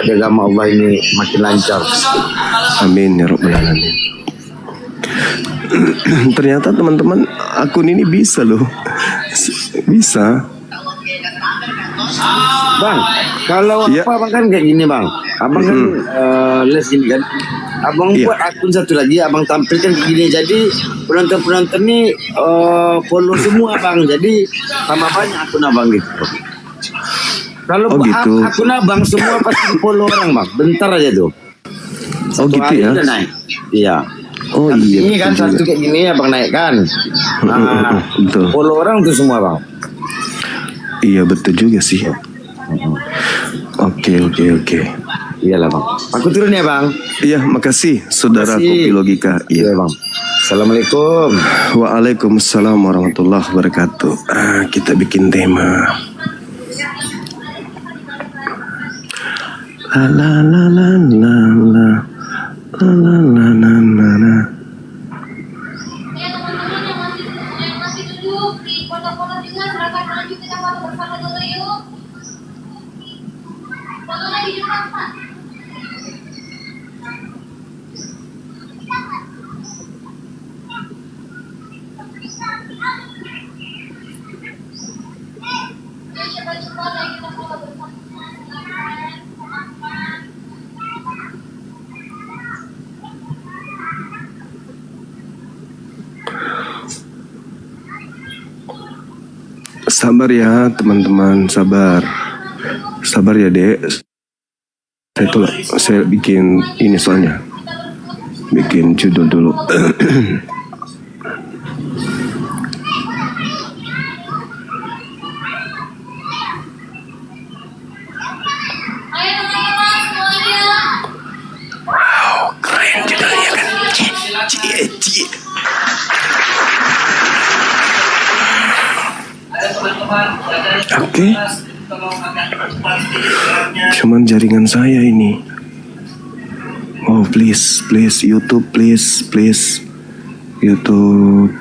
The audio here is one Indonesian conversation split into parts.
dakwah di agama Allah ini makin lancar. Amin ya rabbal alamin. Ternyata teman-teman akun ini bisa loh. Bisa. Bang, kalau Ya. apa abang kan kayak gini bang, abang kan les gini kan, abang Iya. buat akun satu lagi, abang tampilkan kayak gini, jadi penonton-penonton ini follow semua bang, jadi tambah banyak akun abang gitu. Kalau gitu. akun abang semua pasti follow orang bang, bentar aja tuh. Oh gitu hari ya. udah naik. Iya. Oh iya. Ini kan betul satu juga. kayak gini abang naik kan. Nah, Betul. follow orang tuh semua bang. Iya betul juga sih. Oke. Iyalah bang. Aku turun ya bang. Iya, makasih saudara Makasih. Kopi Logika. Iya Iya. bang. Assalamualaikum. Waalaikumsalam warahmatullahi wabarakatuh. Kita bikin tema. La la la la la la la la la la la la. Ya teman-teman yang masih duduk di foto-foto juga silakan maju kita foto bersama dulu yuk. Fotonya di depan Pak. Ya cepat-cepat ya kita foto bersama. Sabar ya teman-teman, sabar. Sabar ya dek. Saya bikin ini soalnya. Bikin judul dulu. Ayo teman-teman semuanya. Keren judulnya kan. Cie. Oke. Cuman jaringan saya ini. Oh please YouTube please YouTube.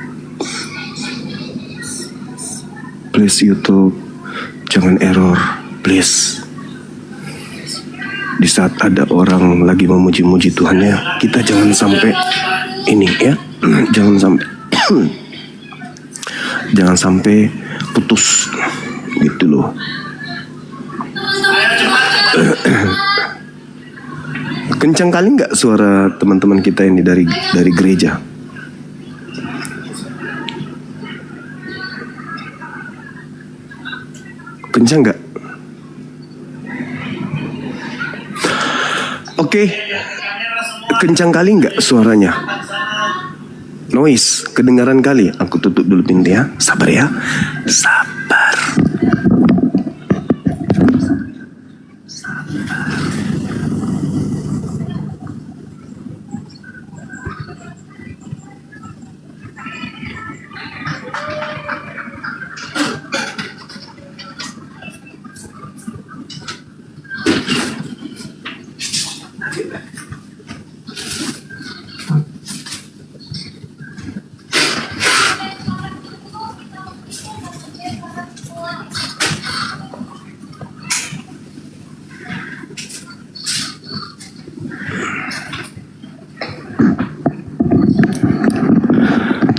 Please YouTube. Jangan error please. Di saat ada orang lagi memuji-muji Tuhannya, kita jangan sampai ini ya. Jangan sampai putus gitu loh. Kencang kali nggak suara teman-teman kita ini dari gereja? Kencang nggak? Oke. Kencang kali nggak suaranya? Noise, kedengaran kali. Aku tutup dulu pintu ya. Sabar ya. Sabar.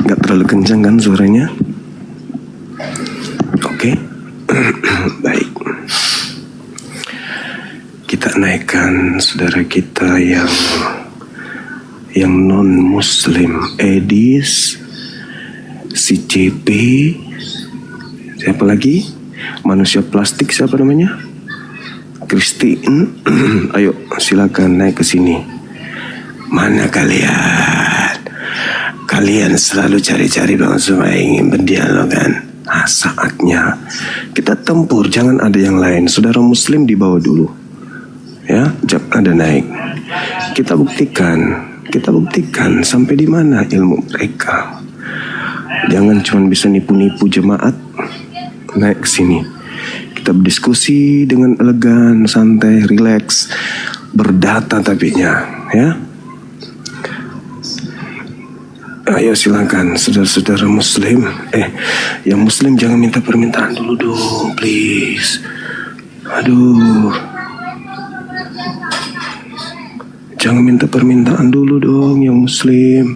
Nggak terlalu kencang kan suaranya? Oke. Baik. Kita naikkan saudara kita yang non muslim, Edis, si CP, siapa lagi? Manusia plastik siapa namanya? Christine. Ayo silakan naik ke sini. Mana kalian? Kalian selalu cari-cari bang supaya ingin berdialog kan? Saatnya kita tempur, jangan ada yang lain. Saudara muslim dibawa dulu. Ya, ada naik. Kita buktikan sampai di mana ilmu mereka. Jangan cuma bisa nipu-nipu jemaat. Naik ke sini. Kita berdiskusi dengan elegan, santai, rileks, berdata tapinya, ya. Ayo silakan saudara-saudara muslim. Yang muslim jangan minta permintaan dulu dong, please. Aduh. Jangan minta permintaan dulu dong yang muslim.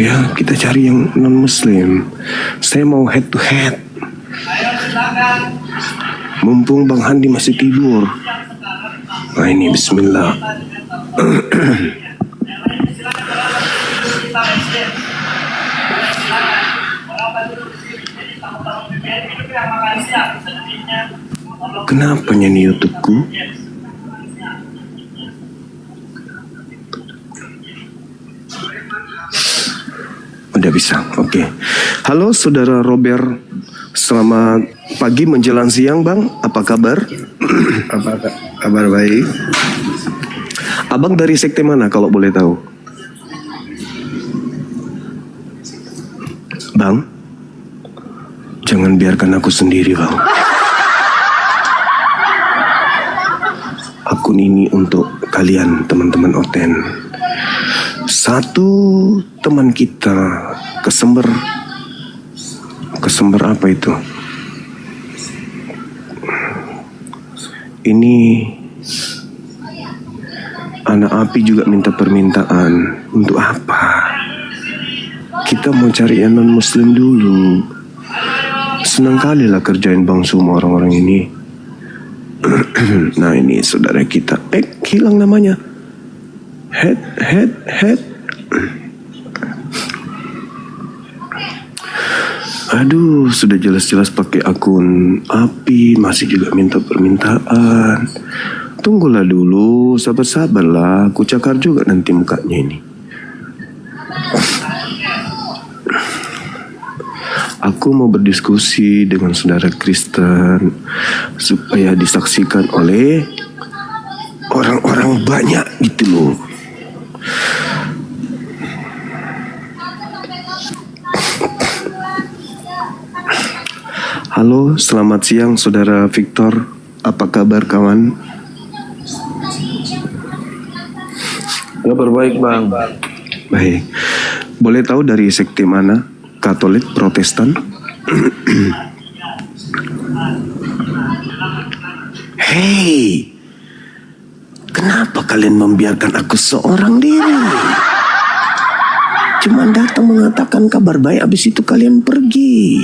Ya, kita cari yang non muslim. Saya mau head to head. Mumpung Bang Handi masih tidur. Nah ini bismillah. Kenapa nyanyi YouTubeku? Udah bisa, oke. Halo saudara Robert, selamat pagi menjelang siang bang, apa kabar? Kabar baik. Abang dari sekte mana kalau boleh tahu? Bang, jangan biarkan aku sendiri bang. Akun ini untuk kalian teman-teman Oten. Satu teman kita kesember apa itu? Ini anak api juga minta permintaan. Untuk apa? Kita mau cari yang non muslim dulu. Senang kali lah kerjain bang semua orang-orang ini. Nah ini saudara kita. Hilang namanya. Head. Aduh, sudah jelas-jelas pakai akun api, masih juga minta permintaan. Tunggulah dulu, sabar-sabarlah. Aku cakar juga nanti mukanya ini. Aku mau berdiskusi dengan saudara Kristen supaya disaksikan oleh orang-orang banyak gitu loh. Halo, selamat siang saudara Victor. Apa kabar kawan? Kabar baik bang. Baik. Boleh tahu dari sekte mana? Katolik, Protestan? Hei, kenapa kalian membiarkan aku seorang diri? Cuma datang mengatakan kabar baik, habis itu kalian pergi.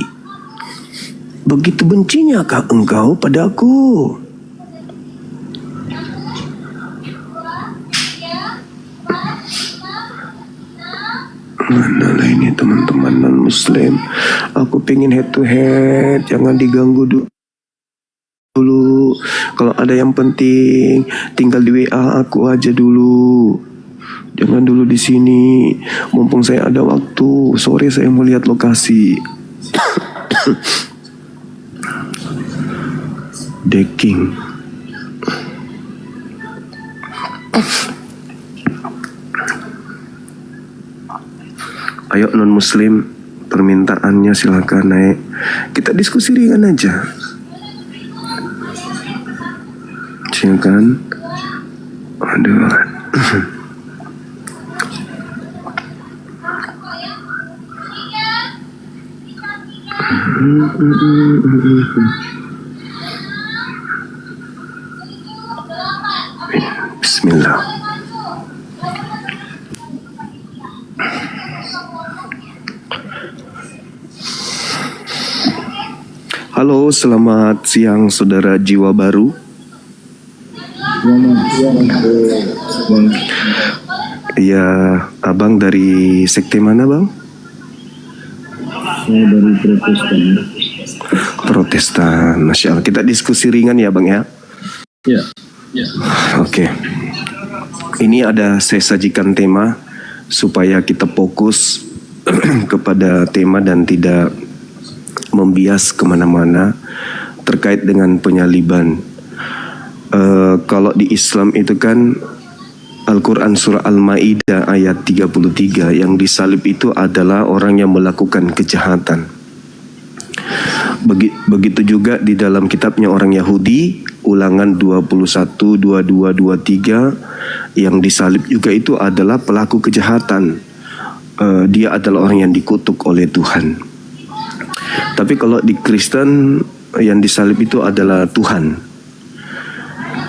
Begitu bencinya kah engkau padaku? Mana ini teman-teman non muslim. Aku pengen head to head, jangan diganggu dulu. Kalau ada yang penting tinggal di WA aku aja dulu. Jangan dulu di sini. Mumpung saya ada waktu, sore saya mau lihat lokasi. Decking. Ayo non muslim, permintaannya silakan naik. Kita diskusi ringan aja. Silakan. Aduh. Bismillah. Halo, selamat siang saudara jiwa baru. Iya, abang dari sekte mana bang? Saya dari Protestan. Protestan, Masya Allah. Kita diskusi ringan ya bang ya? Ya. Oke. Ini ada saya sajikan tema supaya kita fokus kepada tema dan tidak membias kemana-mana terkait dengan penyaliban. Kalau di Islam itu kan Al-Quran surah Al-Ma'idah ayat 33, yang disalib itu adalah orang yang melakukan kejahatan. Begitu juga di dalam kitabnya orang Yahudi, Ulangan 21, 22, 23, yang disalib juga itu adalah pelaku kejahatan. Dia adalah orang yang dikutuk oleh Tuhan. Tapi kalau di Kristen yang disalib itu adalah Tuhan.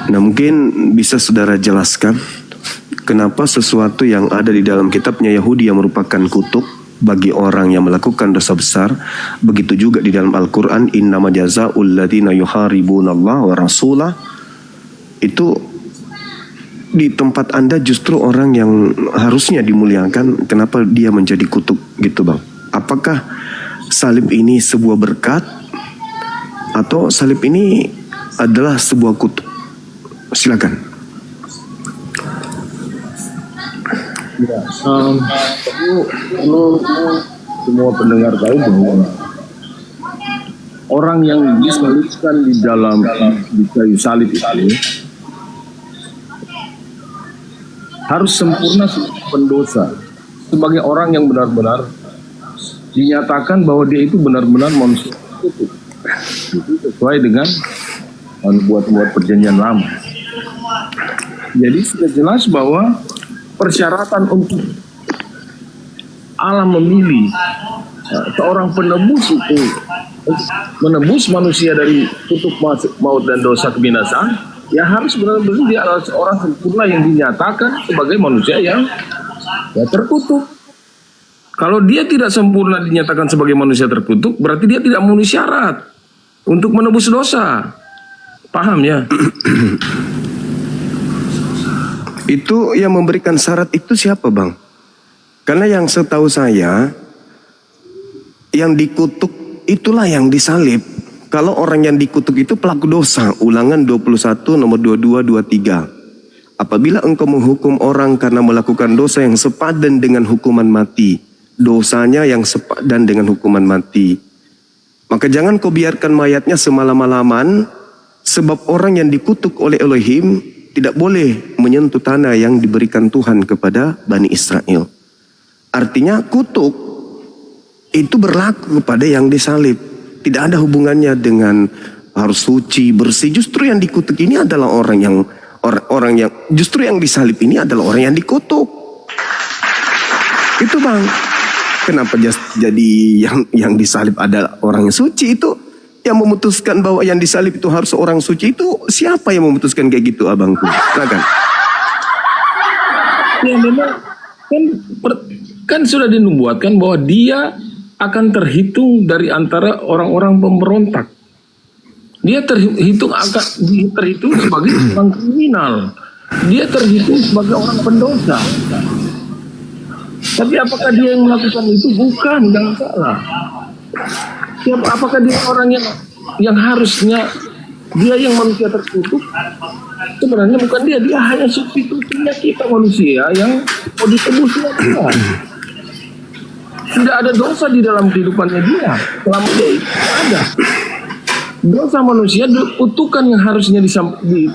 Nah mungkin bisa saudara jelaskan kenapa sesuatu yang ada di dalam kitabnya Yahudi yang merupakan kutuk bagi orang yang melakukan dosa besar, begitu juga di dalam Al-Quran, innama jazaa'ul ladzina yuharibunallaha wa rasulah, itu di tempat Anda justru orang yang harusnya dimuliakan, kenapa dia menjadi kutuk gitu Bang? Apakah salib ini sebuah berkat atau salib ini adalah sebuah kutuk? Silakan. Ya, perlu semua pendengar tahu bahwa orang yang disalibkan di dalam di kayu salib itu harus sempurna sebagai pendosa, sebagai orang yang benar-benar dinyatakan bahwa dia itu benar-benar manusia itu sesuai dengan buat perjanjian lama. Jadi sudah jelas bahwa persyaratan untuk Allah memilih seorang penebus itu menebus manusia dari kutuk maut dan dosa kebinasaan, ya harus benar-benar dia adalah seorang sempurna yang dinyatakan sebagai manusia yang terkutuk. Kalau dia tidak sempurna dinyatakan sebagai manusia terkutuk, berarti dia tidak memenuhi syarat untuk menebus dosa. Paham ya? Itu yang memberikan syarat itu siapa Bang? Karena yang setahu saya, yang dikutuk itulah yang disalib. Kalau orang yang dikutuk itu pelaku dosa. Ulangan 21 nomor 22, 23. Apabila engkau menghukum orang karena melakukan dosa yang sepadan dengan hukuman mati, dosanya yang sepadan dengan hukuman mati, maka jangan kau biarkan mayatnya semalam-malaman, sebab orang yang dikutuk oleh Elohim tidak boleh menyentuh tanah yang diberikan Tuhan kepada Bani Israel. Artinya kutuk itu berlaku kepada yang disalib. Tidak ada hubungannya dengan harus suci, bersih. Justru yang dikutuk ini adalah orang yang justru yang disalib ini adalah orang yang dikutuk. Itu Bang. Kenapa jadi yang disalib ada orang yang suci itu? Yang memutuskan bahwa yang disalib itu harus orang suci itu siapa yang memutuskan kayak gitu abangku? Silakan. Ya memang kan sudah dinubuatkan bahwa dia akan terhitung dari antara orang-orang pemberontak. Dia terhitung sebagai orang kriminal. Dia terhitung sebagai orang pendosa. Tapi apakah dia yang melakukan itu? Bukan, jangan salah. Apakah dia orang yang harusnya dia yang manusia terkutuk? Sebenarnya bukan dia hanya substitusinya kita manusia yang mau ditebus oleh Tuhan. Tidak ada dosa di dalam kehidupannya dia. Selama dia itu ada. Dosa manusia, kutukan yang harusnya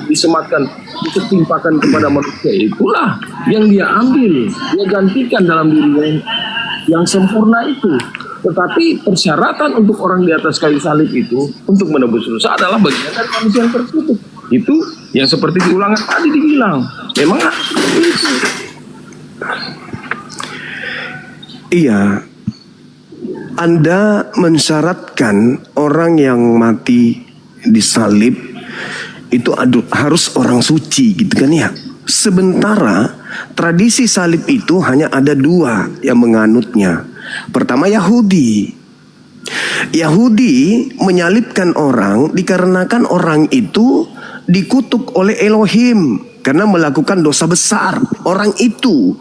disematkan, ditimpakan kepada manusia, itulah yang dia ambil, dia gantikan dalam dirinya yang sempurna itu. Tetapi persyaratan untuk orang di atas kayu salib itu untuk menebus dosa adalah bagian dari manusia yang terkutuk. Itu yang seperti di Ulangan tadi dibilang. Memang itu. Iya. Anda mensyaratkan orang yang mati disalib itu harus orang suci gitu kan ya. Sementara tradisi salib itu hanya ada dua yang menganutnya. Pertama Yahudi. Yahudi menyalibkan orang dikarenakan orang itu dikutuk oleh Elohim karena melakukan dosa besar. Orang itu.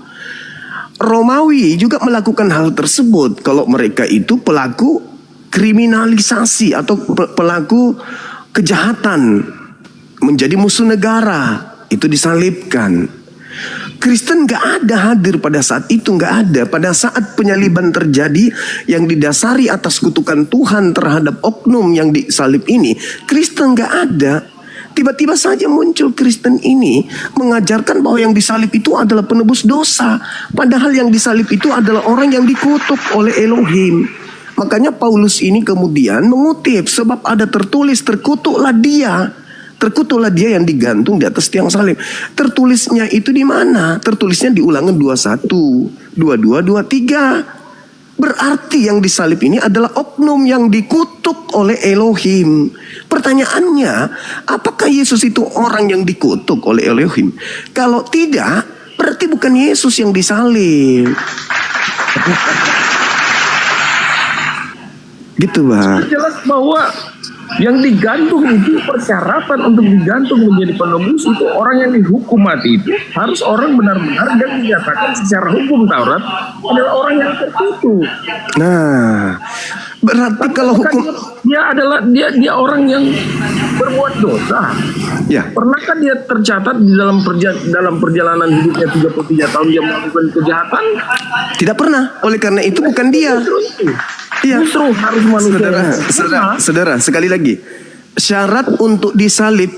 Romawi juga melakukan hal tersebut kalau mereka itu pelaku kriminalisasi atau pelaku kejahatan, menjadi musuh negara, itu disalibkan. Kristen gak ada hadir pada saat itu, gak ada. Pada saat penyaliban terjadi yang didasari atas kutukan Tuhan terhadap oknum yang disalib ini, Kristen gak ada. Tiba-tiba saja muncul Kristen ini mengajarkan bahwa yang disalib itu adalah penebus dosa. Padahal yang disalib itu adalah orang yang dikutuk oleh Elohim. Makanya Paulus ini kemudian mengutip, sebab ada tertulis terkutuklah dia. Terkutuklah dia yang digantung di atas tiang salib. Tertulisnya itu di mana? Tertulisnya di Ulangan 21, 22, 23. Berarti yang disalib ini adalah oknum yang dikutuk oleh Elohim. Pertanyaannya, apakah Yesus itu orang yang dikutuk oleh Elohim? Kalau tidak, berarti bukan Yesus yang disalib. Gitu Bang. Jelas bahwa yang digantung itu, persyaratan untuk digantung menjadi penebus itu, orang yang dihukum mati itu harus orang benar-benar dan dinyatakan secara hukum Taurat adalah orang yang tertutup. Nah, berarti kalau hukum Dia adalah dia orang yang berbuat dosa. ya, Pernahkah dia tercatat di dalam perjalanan hidupnya 33 tahun dia melakukan kejahatan? tidak pernah. Oleh karena itu bukan dia. Justru itu. Iya. Justru harus manusia. Saudara, sekali lagi. Syarat untuk disalib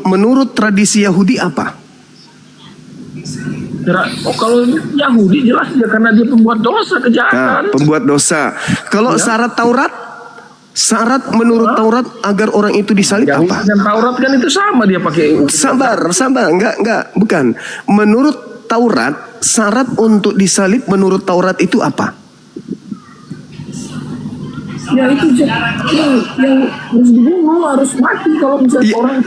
menurut tradisi Yahudi apa? Oh, kalau Yahudi jelas dia karena dia pembuat dosa Nah, kejahatan. pembuat dosa. Kalau syarat Taurat, syarat menurut Taurat agar orang itu disalib Yahudi apa? dan Taurat kan itu sama dia pakai. Sabar, enggak, bukan. Menurut Taurat, syarat untuk disalib menurut Taurat itu apa? Ya itu yang harus dibunuh, harus mati kalau misalnya Ya, orang.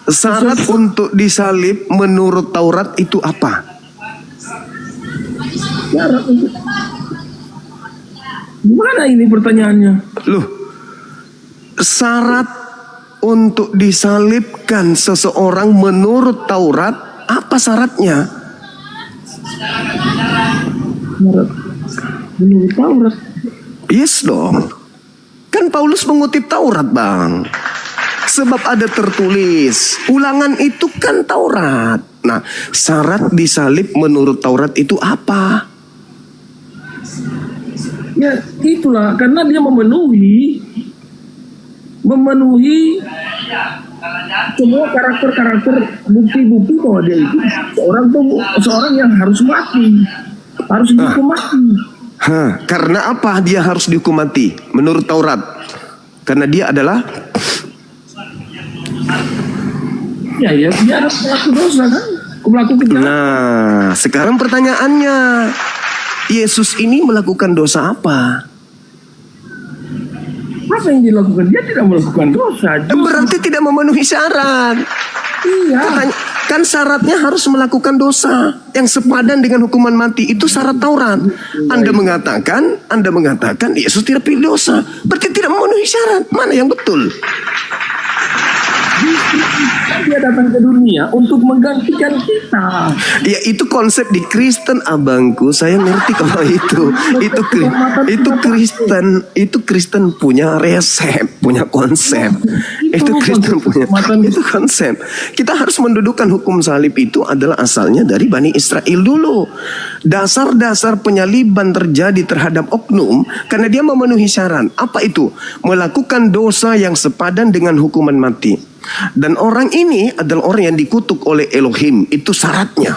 syarat untuk disalib menurut Taurat itu apa? Syarat untuk. Gimana ini pertanyaannya? Loh, syarat untuk disalibkan seseorang menurut Taurat apa syaratnya? Syarat menurut Taurat. Yes dong. Kan Paulus mengutip Taurat, Bang. Sebab ada tertulis, ulangan itu kan Taurat. Nah, syarat disalib menurut Taurat itu apa? Ya itulah, karena dia memenuhi semua karakter bukti-bukti bahwa dia itu seorang yang harus mati, harus dihukum mati. Karena apa dia harus dihukum mati menurut Taurat? Karena dia adalah Ya dia adalah pelaku dosa kan, pelaku kejahatan. Nah, sekarang pertanyaannya, Yesus ini melakukan dosa apa? Apa yang dilakukan? Dia tidak melakukan dosa. Berarti tidak memenuhi syarat. Iya. Kan syaratnya harus melakukan dosa yang sepadan dengan hukuman mati. Itu syarat Taurat. Anda mengatakan Yesus tidak pilih dosa. Berarti tidak memenuhi syarat. Mana yang betul? Dia datang ke dunia untuk menggantikan kita. Ya itu konsep di Kristen, abangku. Saya ngerti kalau itu Kristen punya resep, punya konsep. Itu Kristen punya itu konsep. Kita harus mendudukkan hukum salib itu adalah asalnya dari Bani Israel dulu. Dasar-dasar penyaliban terjadi terhadap oknum karena dia memenuhi syarat. Apa itu? Melakukan dosa yang sepadan dengan hukuman mati. Dan orang ini adalah orang yang dikutuk oleh Elohim. Itu syaratnya.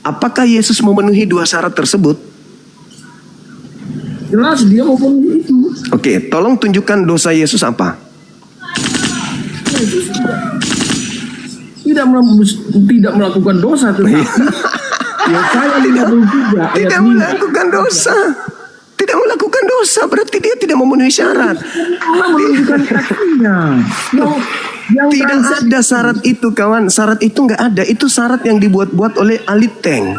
Apakah Yesus memenuhi dua syarat tersebut? Jelas dia memenuhi itu. Oke, tolong tunjukkan dosa Yesus apa? Yesus tidak melakukan dosa, tetapi Yesaya 53 ayat Tidak 5. melakukan dosa. Tidak melakukan dosa berarti dia tidak memenuhi syarat. Allah menunjukkan kakinya. Yang Tidak ada syarat itu, kawan. Syarat itu nggak ada. Itu syarat yang dibuat-buat oleh Aliteng.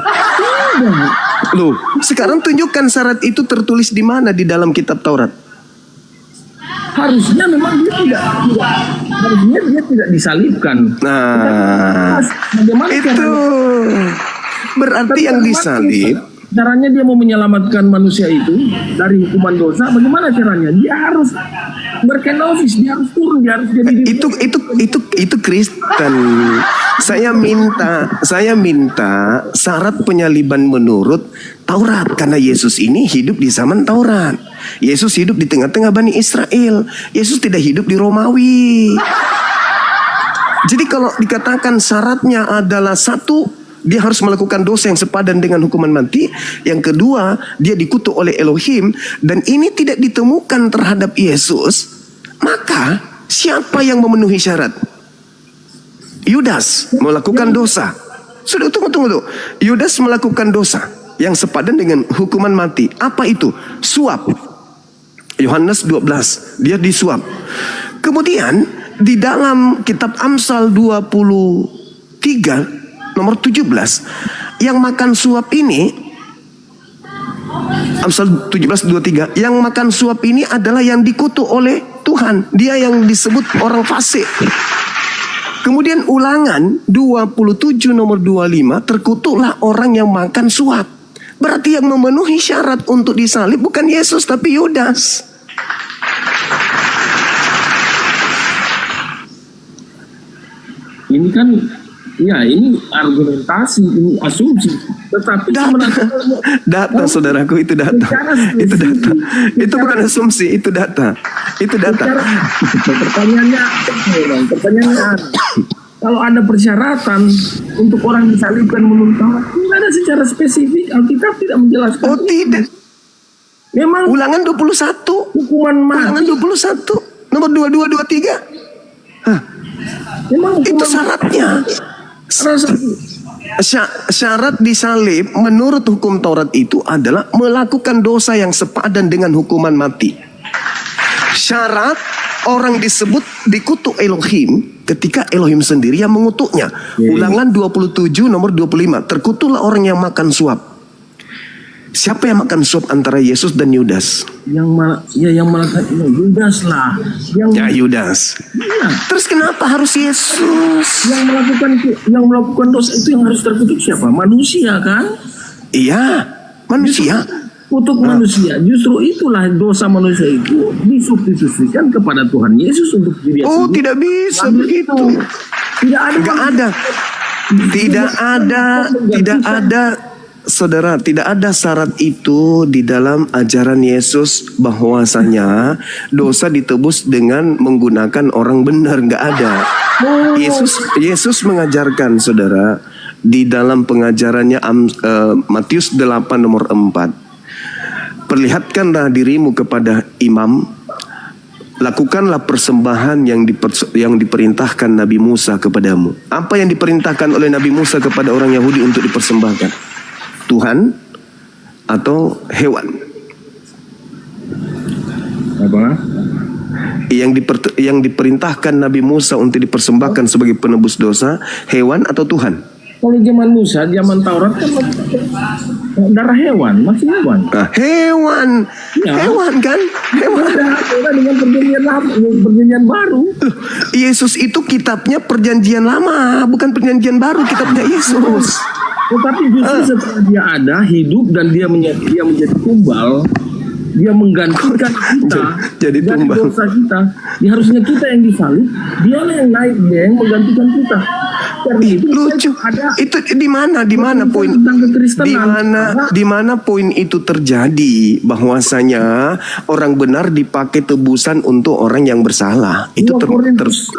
Loh, sekarang tunjukkan syarat itu tertulis di mana di dalam kitab Taurat. harusnya memang harusnya dia tidak disalibkan. Nah, Bagaimana itu berarti yang disalib. Caranya dia mau menyelamatkan manusia itu dari hukuman dosa. Bagaimana caranya? Dia harus berkenosis, dia harus turun, dia harus jadi itu Kristen. Saya minta syarat penyaliban menurut Taurat karena Yesus ini hidup di zaman Taurat. Yesus hidup di tengah-tengah Bani Israel. Yesus tidak hidup di Romawi. Jadi kalau dikatakan syaratnya adalah satu, dia harus melakukan dosa yang sepadan dengan hukuman mati. Yang kedua, dia dikutuk oleh Elohim. Dan ini tidak ditemukan terhadap Yesus. Maka siapa yang memenuhi syarat? Yudas melakukan dosa. Sudah, tunggu. Yudas melakukan dosa yang sepadan dengan hukuman mati. Apa itu? Suap. Yohanes 12, dia disuap. Kemudian di dalam kitab Amsal 23, nomor 17. Yang makan suap ini, Amsal 17:23, yang makan suap ini adalah yang dikutuk oleh Tuhan. Dia yang disebut orang fasik. Kemudian Ulangan 27 nomor 25, terkutuklah orang yang makan suap. Berarti yang memenuhi syarat untuk disalib bukan Yesus tapi Yudas. Ini kan, ya ini argumentasi, ini asumsi. Tetapi Data saudaraku, itu data. Itu data. Itu bukan asumsi, itu data. Itu data. Pertanyaannya, kalau ada persyaratan untuk orang disalibkan menurut Taurat, tidak ada secara spesifik. Alkitab tidak menjelaskan. Oh tidak. Memang Ulangan 21. hukuman Ulangan mati. 21 nomor 22 23. Hah, Memang itu hukuman syaratnya. Syarat Syarat disalib menurut hukum Taurat itu adalah melakukan dosa yang sepadan dengan hukuman mati. Syarat orang disebut dikutuk Elohim ketika Elohim sendiri yang mengutuknya. Ulangan 27 nomor 25. Terkutuklah orang yang makan suap. Siapa yang makan suap antara Yesus dan Yudas? yang melakukan Yudas lah. Ya Yudas. Iya. Terus kenapa harus Yesus? Yang melakukan dosa itu yang harus terkutuk siapa? Manusia kan? Iya, manusia. Kutuk manusia. Justru itulah dosa manusia itu disubstitusikan kepada Tuhan Yesus untuk diri Oh, sendiri. tidak bisa Lalu begitu. Tidak ada. Enggak ada. Tidak ada. Saudara, tidak ada syarat itu di dalam ajaran Yesus bahwasanya dosa ditebus dengan menggunakan orang benar. Enggak ada. Yesus mengajarkan, saudara, di dalam pengajarannya Matius 8 nomor 4. Perlihatkanlah dirimu kepada imam, lakukanlah persembahan yang diperintahkan Nabi Musa kepadamu. Apa yang diperintahkan oleh Nabi Musa kepada orang Yahudi untuk dipersembahkan? Tuhan atau hewan? Apa? Yang diperintahkan Nabi Musa untuk dipersembahkan sebagai penebus dosa, hewan atau Tuhan? Kalau zaman Musa, zaman Taurat kan darah hewan, masih hewan. Nah, hewan, Ya. hewan kan? Hewan. Beda dengan perjanjian lama, perjanjian baru. Yesus itu kitabnya perjanjian lama, bukan perjanjian baru kitabnya Yesus. Tetapi justru setelah dia ada, hidup dan dia menjadi tumbal, dia menggantikan kita Jadi dari tumbal. dosa kita. Ya, harusnya kita yang disalib, dialah yang naik, dia yang menggantikan kita. Karena itu Lucu. ada Itu di mana poin? tentang kekristenan. Di mana poin itu terjadi bahwasanya orang benar dipakai tebusan untuk orang yang bersalah. Itu 2 Korintus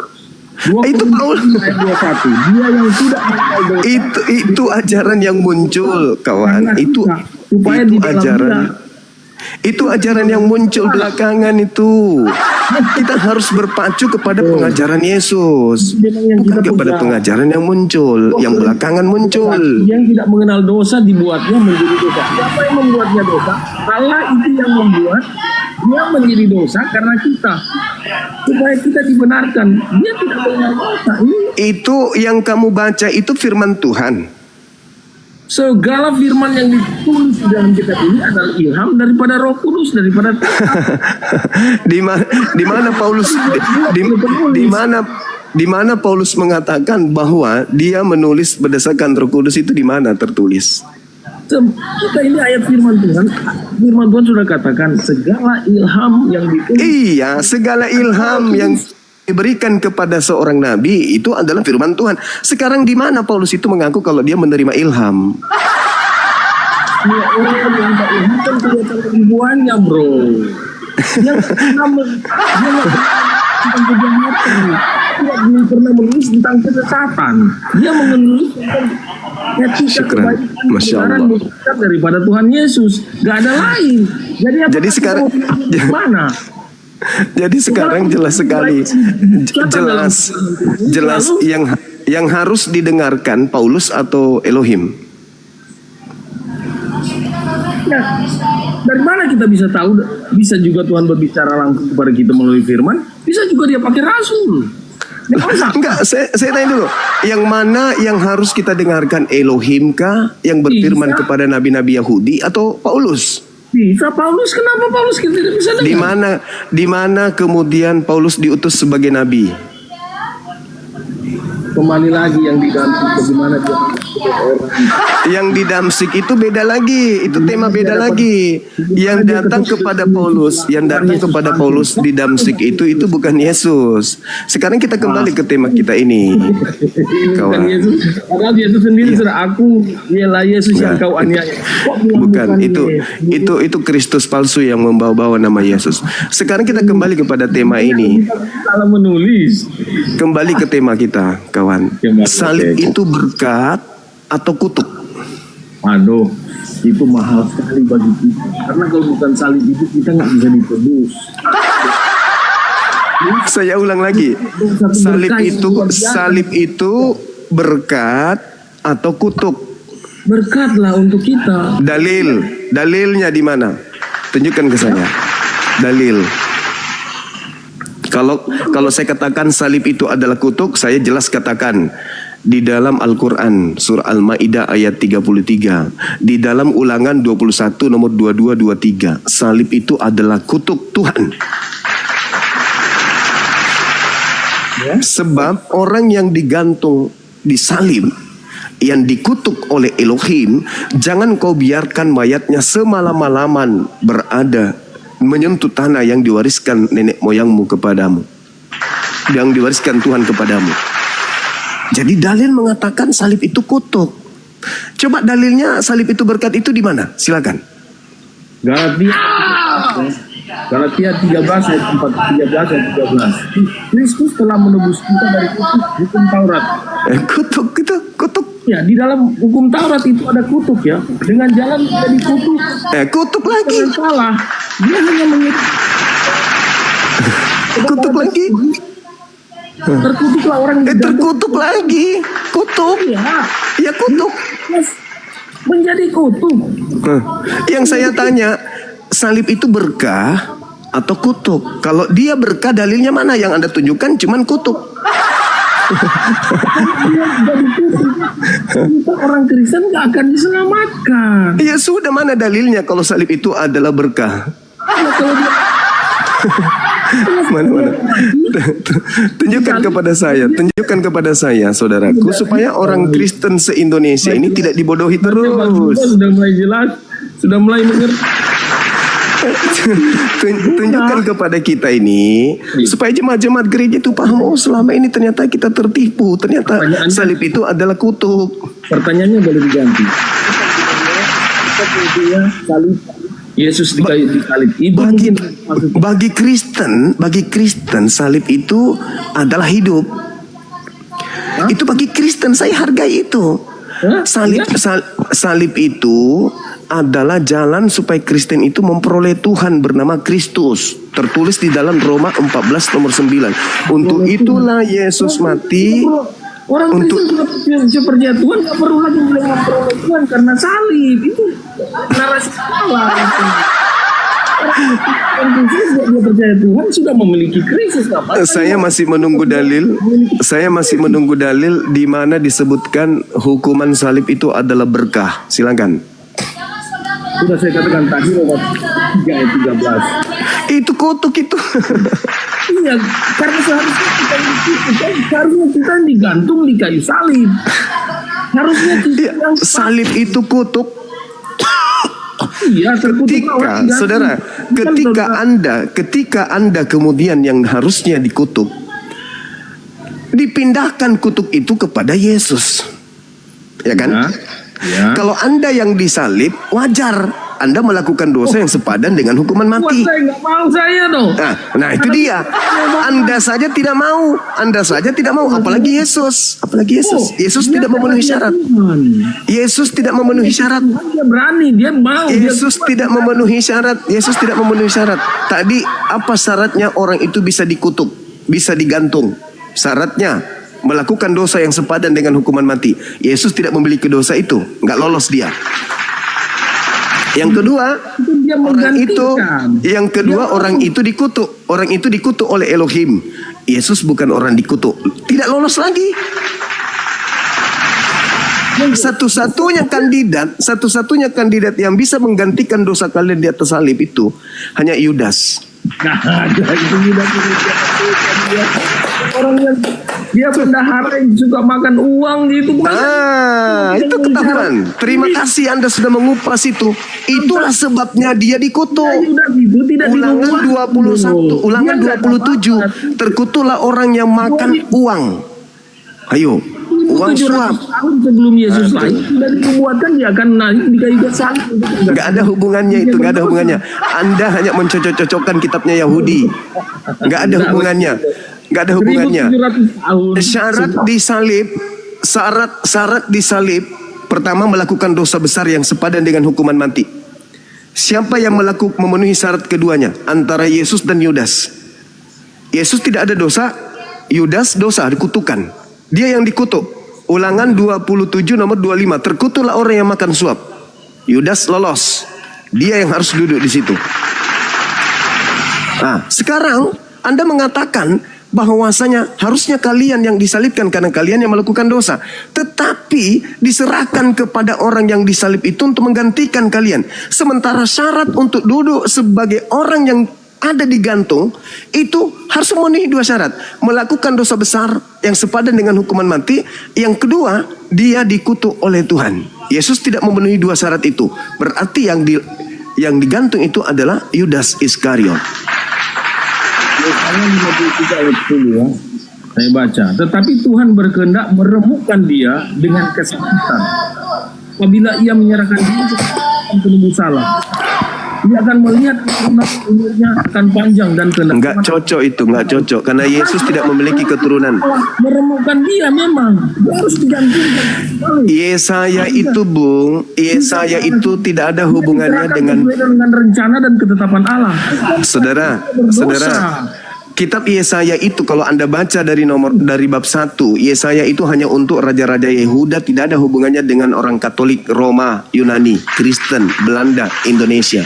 itu Paulus. ayat 21. Dia yang tidak mengenal dosa. Itu ajaran yang muncul, kawan. Itu Supaya di dalam ajaran. dia- Itu ajaran yang muncul belakangan itu. Kita harus berpacu kepada pengajaran Yesus, bukan kepada pengajaran yang muncul, yang belakangan muncul. Yang tidak mengenal dosa dibuatnya menjadi dosa. Siapa yang membuatnya dosa? Allah itu yang membuat dia menjadi dosa karena kita, supaya kita dibenarkan. Dia tidak mengenal dosa. Ini Itu yang kamu baca itu firman Tuhan. segala firman yang ditulis di dalam kitab ini adalah ilham daripada Roh Kudus, daripada Di mana Paulus di mana Paulus mengatakan bahwa dia menulis berdasarkan Roh Kudus, itu di mana tertulis? kita ini ayat firman Tuhan. Firman Tuhan sudah katakan segala ilham yang ditulis. Iya, segala ilham yang diberikan kepada seorang nabi itu adalah firman Tuhan. Sekarang di mana Paulus itu mengaku kalau dia menerima ilham? Ya, orang yang minta ilham kan kelihatan ribuannya, bro. Yang pernah tentang kejahatan, tidak belum pernah menulis tentang kesesatan. Dia menulis tentang etika Syukran. kebaikan, Masya kebenaran, Allah. mukjizat daripada Tuhan Yesus. Gak ada lain. Jadi apa Jadi sekarang- mana? Jadi sekarang jelas sekali, jelas yang harus didengarkan Paulus atau Elohim. Nah, dari mana kita bisa tahu? Bisa juga Tuhan berbicara langsung kepada kita melalui firman. Bisa juga dia pakai rasul. Enggak, saya tanya dulu. Yang mana yang harus kita dengarkan? Elohim kah yang berfirman Bisa. kepada nabi-nabi Yahudi atau Paulus? Bisa Paulus, kenapa Paulus kita tidak bisa dengar? Di mana kemudian Paulus diutus sebagai nabi? Kembali lagi yang diganti bagaimana dia orang. Yang di Damsik itu beda lagi, itu tema beda lagi. Yang datang kepada Paulus, di Damsik itu bukan Yesus. Sekarang kita kembali ke tema kita ini, Bukan kawan. Yesus. Padahal Yesus sendiri sudah aku ialah Yesus yang kau aniaya. Kok bilang Bukan, Yesus? itu Kristus palsu yang membawa-bawa nama Yesus. Sekarang kita kembali kepada tema ini. Salah menulis. Kembali ke tema kita, kawan. Salib itu berkat atau kutuk? Aduh, itu mahal sekali bagi kita. Karena kalau bukan salib itu kita nggak bisa ditebus. Saya ulang lagi. Salib itu berkat atau kutuk? Berkatlah untuk kita. Dalilnya di mana? Tunjukkan ke saya. Dalil. Kalau saya katakan salib itu adalah kutuk, saya jelas katakan di dalam Al-Quran surah Al-Maidah ayat 33, di dalam Ulangan 21 nomor 22-23, salib itu adalah kutuk Tuhan. Sebab orang yang digantung di salib, yang dikutuk oleh Elohim, jangan kau biarkan mayatnya semalam-malaman berada menyentuh tanah yang diwariskan nenek moyangmu kepadamu, yang diwariskan Tuhan kepadamu. Jadi dalil mengatakan salib itu kutuk. Coba dalilnya salib itu berkat itu di mana? Silakan. Galatia 13 ayat 13 ayat 13. Kristus telah menebus kita dari hukum Taurat. Kutuk itu kutuk. Ya, di dalam hukum Taurat itu ada kutuk ya. Dengan jalan kita dikutuk. Kutuk lagi. Dengan salah. Dia hanya Kutuk lagi. Terkutuklah orang yang Terkutuk lagi. Kutuk. Ya kutuk. Menjadi kutuk. Yang saya tanya, salib itu berkah atau kutuk? Kalau dia berkah, dalilnya mana? Yang Anda tunjukkan cuman kutuk. Kita orang Kristen gak akan diselamatkan. Ya sudah, mana dalilnya kalau salib itu adalah berkah? Mana? Tunjukkan kepada saya, saudaraku, supaya orang Kristen se-Indonesia ini tidak dibodohi terus. Sudah mulai jelas, sudah mulai mengerti. Tunjukkan kepada kita ini supaya jemaat-jemaat gereja itu paham, oh selama ini ternyata kita tertipu, ternyata salib itu adalah kutuk. Pertanyaannya boleh diganti. Salib Yesus disalib. Bagi Kristen salib itu adalah hidup. Itu bagi Kristen, saya hargai itu. Salib itu adalah jalan supaya Kristen itu memperoleh Tuhan bernama Kristus. Tertulis di dalam Roma 14 nomor 9. Untuk itulah Yesus mati. Orang Kristen percaya Tuhan gak perlu lagi bilang memperoleh Tuhan karena salib. Itu narasi salah itu. Orang Kristen dia percaya Tuhan sudah memiliki Kristus. Saya masih menunggu dalil di mana disebutkan hukuman salib itu adalah berkah. Silakan. Sudah saya katakan tadi Roma 3 ayat 13. Itu kutuk itu. Iya, karena seharusnya kita digantung di kayu salib. Harusnya kita salib itu kutuk. Iya, ketika Anda kemudian yang harusnya dikutuk, dipindahkan kutuk itu kepada Yesus, ya kan? Ya. Kalau Anda yang disalib, wajar Anda melakukan dosa yang sepadan dengan hukuman mati. Saya nggak mau saya dong. Nah itu dia. Anda saja tidak mau. Apalagi Yesus. Yesus tidak memenuhi syarat. Yesus tidak memenuhi syarat. Dia berani, dia mau. Yesus tidak memenuhi syarat. Tadi apa syaratnya orang itu bisa dikutuk, bisa digantung? Syaratnya melakukan dosa yang sepadan dengan hukuman mati. Yesus tidak memiliki dosa itu, nggak lolos dia. Yang kedua, Dia orang itu, menggantikan. yang kedua orang itu dikutuk. Orang itu dikutuk oleh Elohim. Yesus bukan orang dikutuk. Tidak lolos lagi. Satu-satunya kandidat yang bisa menggantikan dosa kalian di atas salib itu hanya Yudas. Nah, ada itu Yudas ini. Orang yang dia bendahara yang suka makan uang gitu, bukan? Itu ketahuan. Terima kasih Anda sudah mengupas itu. Itulah sebabnya dia dikutuk. Yudas itu tidak Ulangan dinubuatkan 21, Ulangan Dia nggak 27. dapat. Terkutuklah orang yang makan uang. Ayo, uang 700 suap. tahun sebelum Yesus lahir sudah dinubuatkan dia akan naik di kayu salib. Gak ada hubungannya itu, gak ada hubungannya. Anda hanya mencocok-cocokkan kitabnya Yahudi. Gak ada hubungannya. Gak ada hubungannya. 1700 tahun. Syarat di salib pertama melakukan dosa besar yang sepadan dengan hukuman mati. Siapa yang memenuhi syarat keduanya? Antara Yesus dan Yudas. Yesus tidak ada dosa, Yudas dosa, dikutukan. Dia yang dikutuk. Ulangan 27 nomor 25. Terkutuklah orang yang makan suap. Yudas lolos. Dia yang harus duduk di situ. Nah, sekarang Anda mengatakan bahwasanya harusnya kalian yang disalibkan karena kalian yang melakukan dosa. Tetapi diserahkan kepada orang yang disalib itu untuk menggantikan kalian. Sementara syarat untuk duduk sebagai orang yang ada di gantung itu harus memenuhi dua syarat. Melakukan dosa besar yang sepadan dengan hukuman mati. Yang kedua, dia dikutuk oleh Tuhan. Yesus tidak memenuhi dua syarat itu. Berarti yang digantung itu adalah Yudas Iskariot. Yesaya 53 ayat 10 ya. Saya baca. Tetapi Tuhan berkehendak meremukkan dia dengan kesakitan. Apabila ia menyerahkan diri kepada penebus salah, dia akan melihat umurnya akan panjang dan kena. Enggak cocok itu, enggak cocok. Karena Yesus tidak memiliki keturunan. Meremukkan dia memang. Dia harus digantikan. Yesaya itu, Bung, Yesaya itu tidak ada hubungannya dengan rencana dan ketetapan Allah. Saudara, kitab Yesaya itu kalau Anda baca dari bab 1, Yesaya itu hanya untuk raja-raja Yehuda, tidak ada hubungannya dengan orang Katolik, Roma, Yunani, Kristen, Belanda, Indonesia.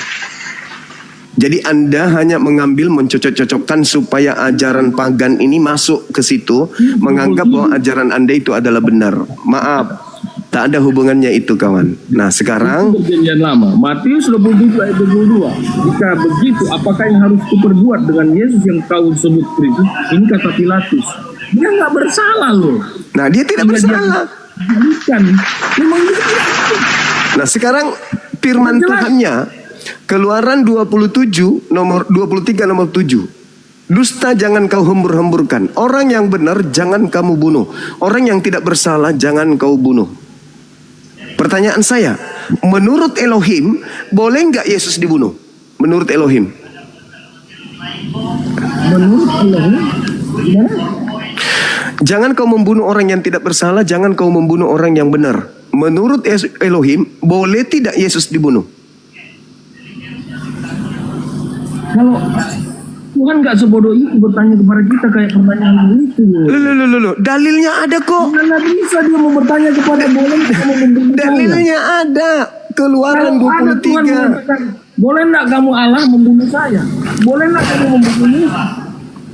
Jadi Anda hanya mengambil mencocok-cocokkan supaya ajaran pagan ini masuk ke situ, menganggap bahwa ajaran Anda itu adalah benar. Maaf, tak ada hubungannya itu, kawan. Nah, sekarang Perjanjian lama, Matius 27 ayat 22. Jika begitu, apakah yang harus kuperbuat dengan Yesus yang kau sebut Kristus? Ini kata Pilatus. Dia nggak bersalah loh. nah dia tidak bersalah. Bukan. Memang dia tidak. Nah, sekarang firman Tuhannya Keluaran 23 nomor 7. Dusta jangan kau hembur-hemburkan. Orang yang benar jangan kamu bunuh. Orang yang tidak bersalah jangan kau bunuh. Pertanyaan saya, menurut Elohim, boleh nggak Yesus dibunuh? Menurut Elohim. Menurut Allah, gimana? Jangan kau membunuh orang yang tidak bersalah, jangan kau membunuh orang yang benar. Menurut Elohim, boleh tidak Yesus dibunuh? Kalau Tuhan nggak sebodoh itu bertanya kepada kita kayak pertanyaan itu. Loh, dalilnya ada kok. Mana bisa dia mau bertanya kepada boleh kamu membunuh saya? Dalilnya ada. Keluaran Kalau ada Tuhan 23. mengatakan, boleh enggak kamu Allah membunuh saya? Boleh enggak kamu membunuh?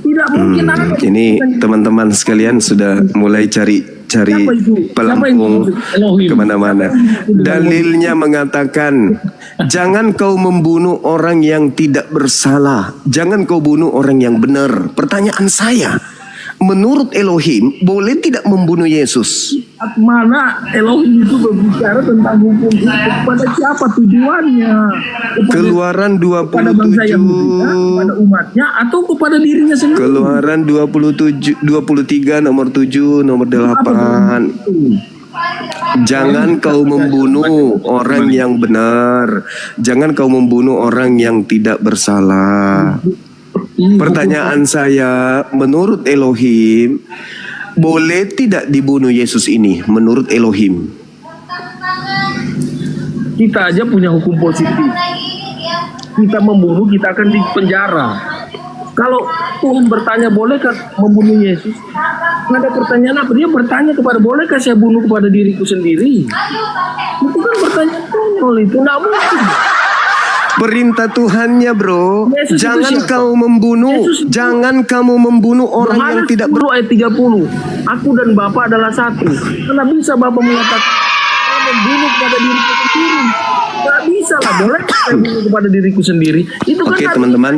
Tidak mungkin ada. Ini teman-teman sekalian sudah mulai cari Siapa itu? pelampung Elohim. kemana-mana. Dalilnya mengatakan, jangan kau membunuh orang yang tidak bersalah, jangan kau bunuh orang yang benar. Pertanyaan saya, menurut Elohim, boleh tidak membunuh Yesus? Mana Elohim itu berbicara tentang hukum itu kepada siapa tujuannya? Keluaran Kepada bangsa yang berbeda, kepada umatnya, atau kepada dirinya sendiri? Keluaran 23 nomor 7 nomor 8. Jangan kau membunuh orang yang benar, jangan kau membunuh orang yang tidak bersalah. Pertanyaan saya, menurut Elohim, boleh tidak dibunuh Yesus ini? Menurut Elohim, Kita aja punya hukum positif. Kita membunuh, kita akan dipenjara. Kalau Tuhan bertanya bolehkah membunuh Yesus, nggak ada pertanyaan apa. Dia bertanya kepada bolehkah saya bunuh kepada diriku sendiri. Itu kan pertanyaan konyol itu, nggak mungkin. Perintah Tuhannya, bro. Yesus itu Jangan siapa? kau membunuh. Yesus itu- Jangan kamu membunuh orang yang Yohanes tidak 10 ayat 30. Aku dan Bapa adalah satu. Karena bisa Bapa mengatakan saya membunuh kepada diriku sendiri. Gak bisa lah, boleh saya bunuh kepada diriku sendiri. Itu kan Oke, hak- teman-teman,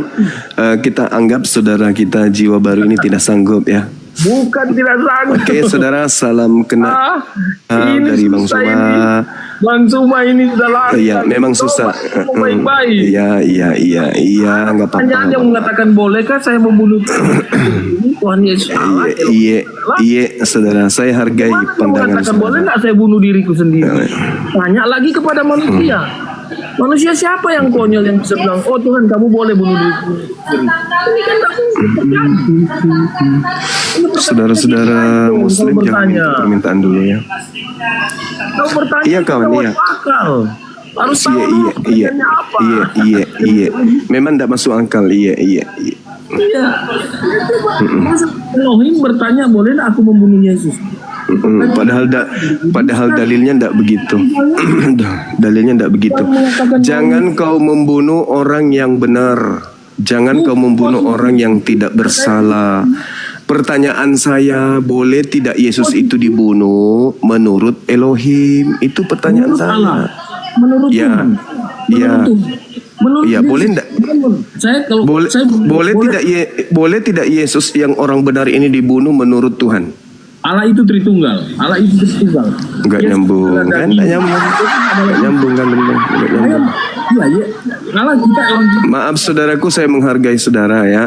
kita anggap saudara kita jiwa baru ini tidak sanggup ya. bukan tidak sanggup. Oke, saudara, salam kena Ini dari Bang susah Suma. ini. Bang Suma ini sudah lari. Iya, memang susah. Baik-baik. Iya, nggak apa-apa. Pertanyaan yang mengatakan bolehkah saya membunuh ini Tuhan Yesus Allah? Iya, saudara, saya hargai Gimana pandangan mengatakan boleh saudara. nggak saya bunuh diriku sendiri? Tanya lagi kepada manusia. Manusia siapa yang konyol yang bisa bilang, oh Tuhan kamu boleh bunuh diriku sendiri? Ini kan nggak mungkin. Ini pertanyaan Saudara-saudara kita, Muslim kalau jangan bertanya. minta permintaan dulu ya. Kalau bertanya Iya, kawan, kita iya. akal. Harus tahu dulu Iya. pertanyaannya apa. Iya. Memang tidak masuk akal. Iya. Iya. Masa Elohim bertanya boleh nggak aku membunuh Yesus? Padahal dalilnya tidak begitu. Dalilnya tidak begitu. Jangan kau membunuh orang yang benar. Jangan kau membunuh orang yang tidak bersalah. Pertanyaan saya, boleh tidak Yesus itu dibunuh menurut Elohim? Itu pertanyaan Menurut saya. Allah, menurut Ya. Tuhan, Ya. menurut Tuhan, menurut Ya, Yesus. boleh nggak? Saya kalau Boleh, saya boleh tidak Yesus yang orang benar ini dibunuh menurut Tuhan? Allah itu Tritunggal, Allah itu Tritunggal. Enggak Yesus nyambung adalah kan? daging. Enggak nyambung. Enggak nyambung kan benar. Enggak nyambung. Iya. Allah kita orang Maaf saudaraku, saya menghargai saudara ya.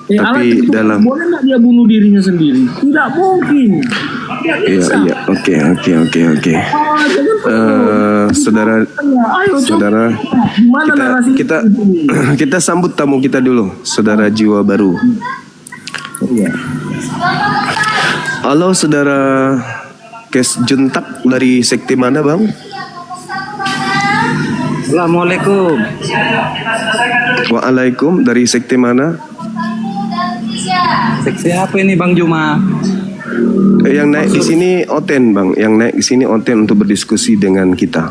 Allah Tapi itu dalam boleh nggak dia bunuh dirinya sendiri? Tidak mungkin. Tidak bisa. Iya. Oke. Saudara Ayo saudara gimana narasi kita itu? kita sambut tamu kita dulu, saudara jiwa baru. Iya. Halo saudara Kes Juntak dari sekte mana bang? Assalamualaikum. Waalaikum, dari sekte mana? Seksi apa ini Bang Juma? Yang naik di sini Oten bang, yang naik di sini Oten untuk berdiskusi dengan kita.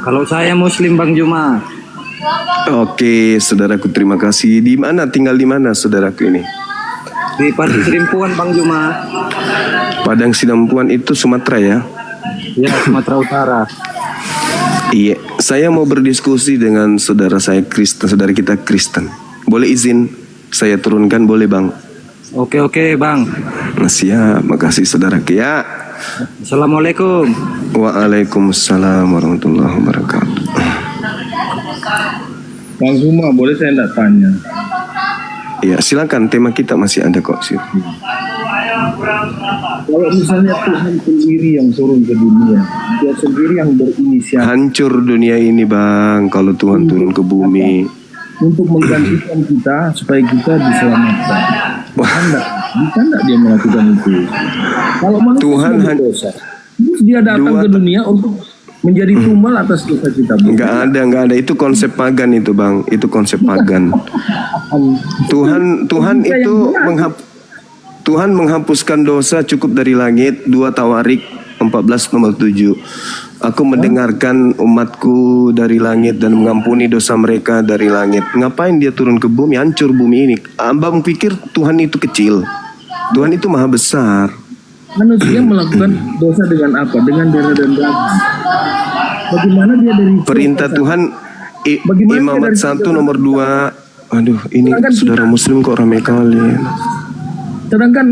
Kalau saya Muslim Bang Juma. Oke, saudaraku terima kasih. Di mana, tinggal di mana saudaraku ini? Di Padang Serimpuan Bang Juma. Padang Sidampuan itu Sumatera ya? Ya, Sumatera Utara. Iya, saya mau berdiskusi dengan saudara saya Kristen, saudara kita Kristen. Boleh izin saya turunkan, boleh bang? Oke Bang. Siap, makasih saudara. Ya. Assalamualaikum. Waalaikumsalam warahmatullahi wabarakatuh. Bang Suma, boleh saya enggak tanya? Ya, silakan, tema kita masih ada kok sih. Kalau misalnya Tuhan sendiri yang turun ke dunia, dia sendiri yang berinisiatif Hancur dunia ini bang, kalau Tuhan turun ke bumi. untuk menggantikan kita supaya kita diselamatkan. Bisa enggak dia melakukan itu? Kalau manusia Tuhan sudah berdosa, terus dia datang ke dunia untuk menjadi tumbal atas dosa kita. Enggak ada. Itu konsep pagan itu bang, itu konsep pagan. Tuhan itu Tuhan menghapuskan dosa cukup dari langit. 2 Tawarik 14 nomor 7. Aku mendengarkan umatku dari langit dan mengampuni dosa mereka dari langit. Ngapain dia turun ke bumi, hancur bumi ini? Abang pikir Tuhan itu kecil? Tuhan itu maha besar. Manusia melakukan dosa dengan apa? Dengan darah dan daging. Bagaimana dia dari Perintah Tuhan Bagaimana Imamat dia dari 1 nomor 2. Aduh, ini saudara Muslim kok ramai kali. sedangkan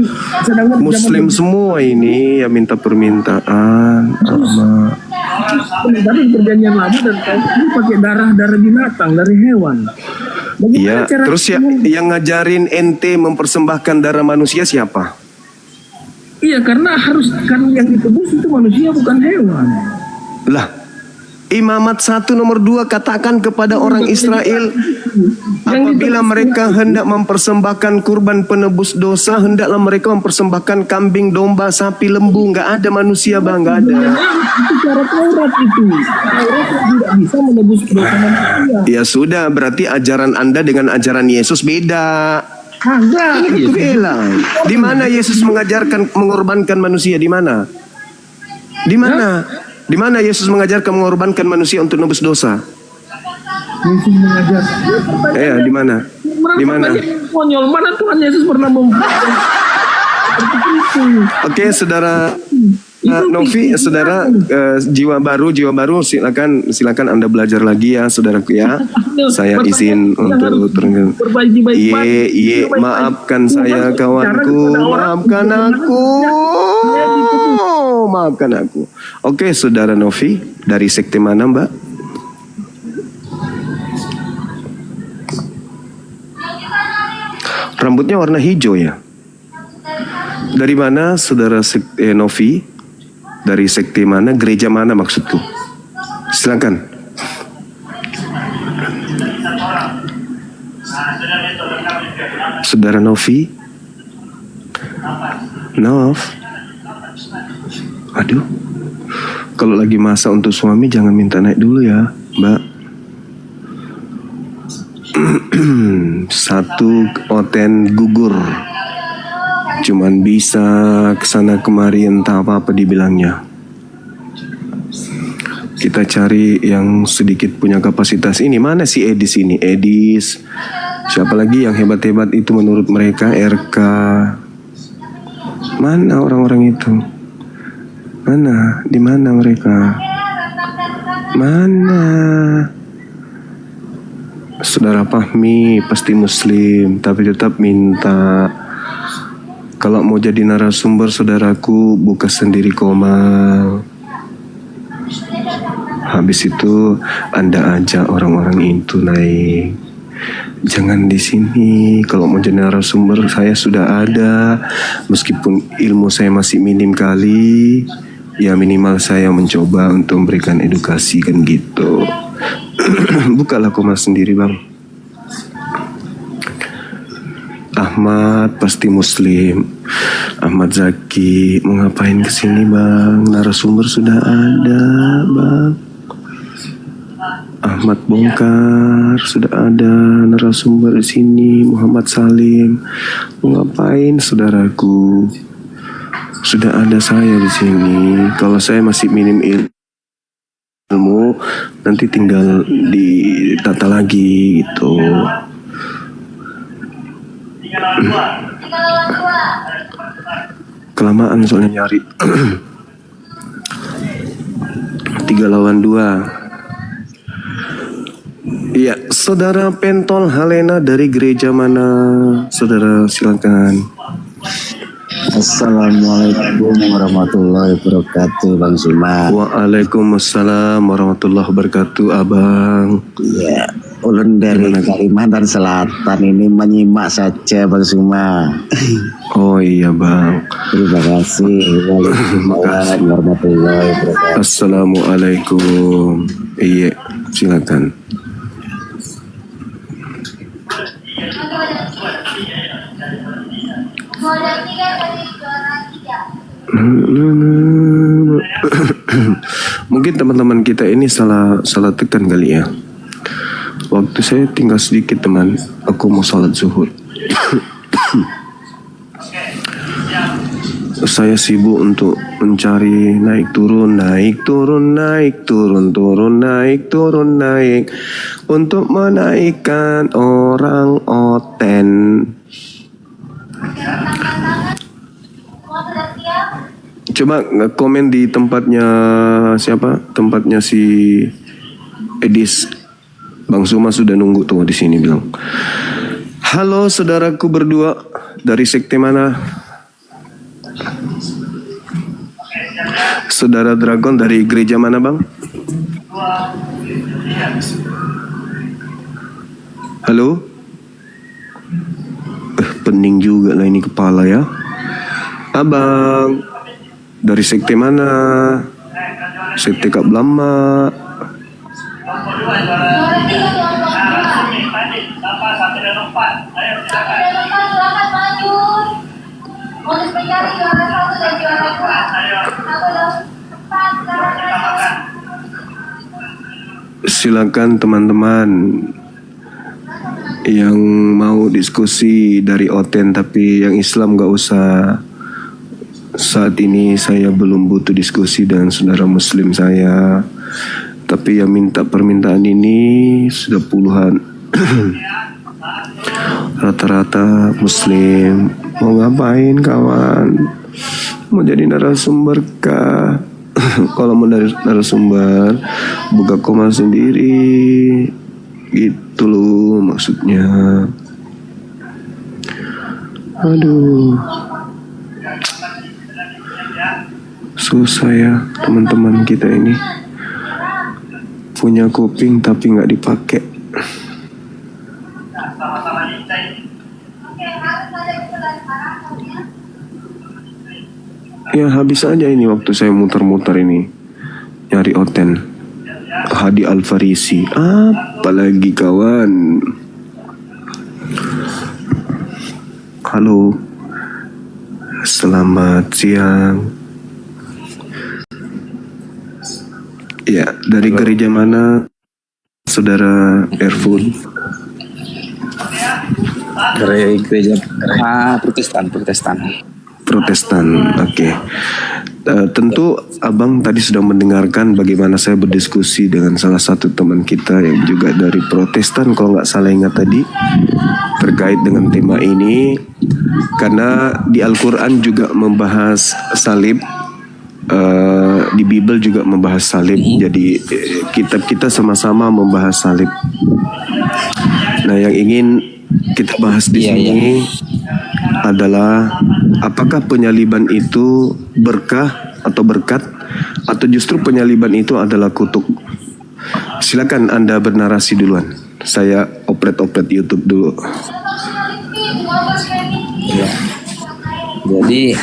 Muslim semua ini yang minta permintaan sama. Tapi perjanjian lama dan ini pakai darah binatang dari hewan. Iya, terus yang ngajarin ente mempersembahkan darah manusia siapa? Iya, karena yang ditebus itu manusia bukan hewan. Lah, Imamat 1 nomor 2 katakan kepada orang Israel, apabila mereka hendak mempersembahkan kurban penebus dosa, hendaklah mereka mempersembahkan kambing, domba, sapi, lembu. Nggak ada manusia bang, nggak ada. Itu cara Taurat itu. Taurat tidak bisa menebus dosa manusia. Ya sudah, berarti ajaran Anda dengan ajaran Yesus beda. Enggak. Itu bilang. Di mana Yesus mengajarkan mengorbankan manusia? Di mana? Di mana? Di mana Yesus mengajarkan mengorbankan manusia untuk nebus dosa? Yesus mengajar. Di mana? Di mana? Konyol. Mana Tuhan Yesus pernah membuat seperti itu? Oke, saudara Novi, saudara jiwa baru, silakan Anda belajar lagi ya, saudaraku ya. Saya izin untuk turun. Maafkan saya kawanku, maafkan aku. Oke, saudara Novi, dari sekte mana, Mbak? Rambutnya warna hijau ya. Dari mana saudara Novi? Dari sekte mana? Gereja mana maksudku? Silakan. Saudara Novi? Aduh. Kalau lagi masa untuk suami jangan minta naik dulu ya, Mbak. Satu oten gugur. Cuman bisa kesana kemari entah apa dibilangnya. Kita cari yang sedikit punya kapasitas ini. Mana si Edis ini? Edis. Siapa lagi yang hebat-hebat itu menurut mereka? RK. Mana orang-orang itu? Mana? Di mana mereka? Mana? Saudara Fahmi pasti muslim, tapi tetap minta. Kalau mau jadi narasumber, saudaraku buka sendiri Komal. Habis itu Anda ajak orang-orang itu naik. Jangan di sini. Kalau mau jadi narasumber, saya sudah ada. Meskipun ilmu saya masih minim kali, ya minimal saya mencoba untuk memberikan edukasi kan gitu. Bukalah Komal sendiri, Bang. Ahmad pasti muslim. Ahmad Zaki mau ngapain kesini, Bang? Narasumber sudah ada, Bang. Ahmad Bongkar sudah ada narasumber di sini. Muhammad Salim mau ngapain, saudaraku? Sudah ada saya di sini. Kalau saya masih minim ilmu, nanti tinggal ditata lagi gitu. Kelamaan soalnya nyari. 3 lawan 2. Iya, saudara Pentol Halena dari gereja mana? Saudara silakan. Assalamualaikum warahmatullahi wabarakatuh, Bang Suma. Waalaikumsalam warahmatullahi wabarakatuh, Abang. Ya, ulun dari Kalimantan Selatan ini menyimak saja, Bang Suma. Oh iya, Bang. Terima kasih. Waalaikumsalam warahmatullahi wabarakatuh. Assalamualaikum. Iya, silakan. Mungkin teman-teman kita ini salah tekan kali ya. Waktu saya tinggal sedikit, teman. Aku mau salat zuhur. Saya sibuk untuk mencari naik turun untuk menaikkan orang oten. Coba komen di tempatnya siapa? Tempatnya si Edis. Bang Suma sudah nunggu tuh di sini bilang. Halo saudaraku berdua, dari sekte mana? Saudara Dragon dari gereja mana, Bang? Halo? Pening juga lah ini kepala ya. Abang, dari sekte mana? Sekte Kak Blama. Silakan teman-teman yang mau diskusi dari Oten, tapi yang Islam gak usah saat ini saya belum butuh diskusi dengan saudara muslim saya. Tapi yang minta permintaan ini sudah puluhan. Rata-rata muslim. Mau ngapain kawan? Mau jadi narasumber kah? Kalau mau narasumber, buka koma sendiri. Gitu loh maksudnya. Aduh, susah ya teman-teman kita ini. Punya kuping tapi nggak dipakai. Ya habis aja ini waktu saya muter-muter ini nyari Oten Hadi Al-Farisi. Apalagi kawan. Halo, selamat siang. Ya, dari gereja mana, saudara Erfun? Gereja Protestan. Protestan, oke. Tentu abang tadi sudah mendengarkan bagaimana saya berdiskusi dengan salah satu teman kita yang juga dari Protestan, kalau nggak salah ingat tadi, terkait dengan tema ini. Karena di Al-Quran juga membahas salib, di Bible juga membahas salib. Jadi kitab kita sama-sama membahas salib. Nah, yang ingin kita bahas di sini adalah apakah penyaliban itu berkah atau berkat, atau justru penyaliban itu adalah kutuk. Silakan Anda bernarasi duluan. Saya opret YouTube dulu. Ya. Jadi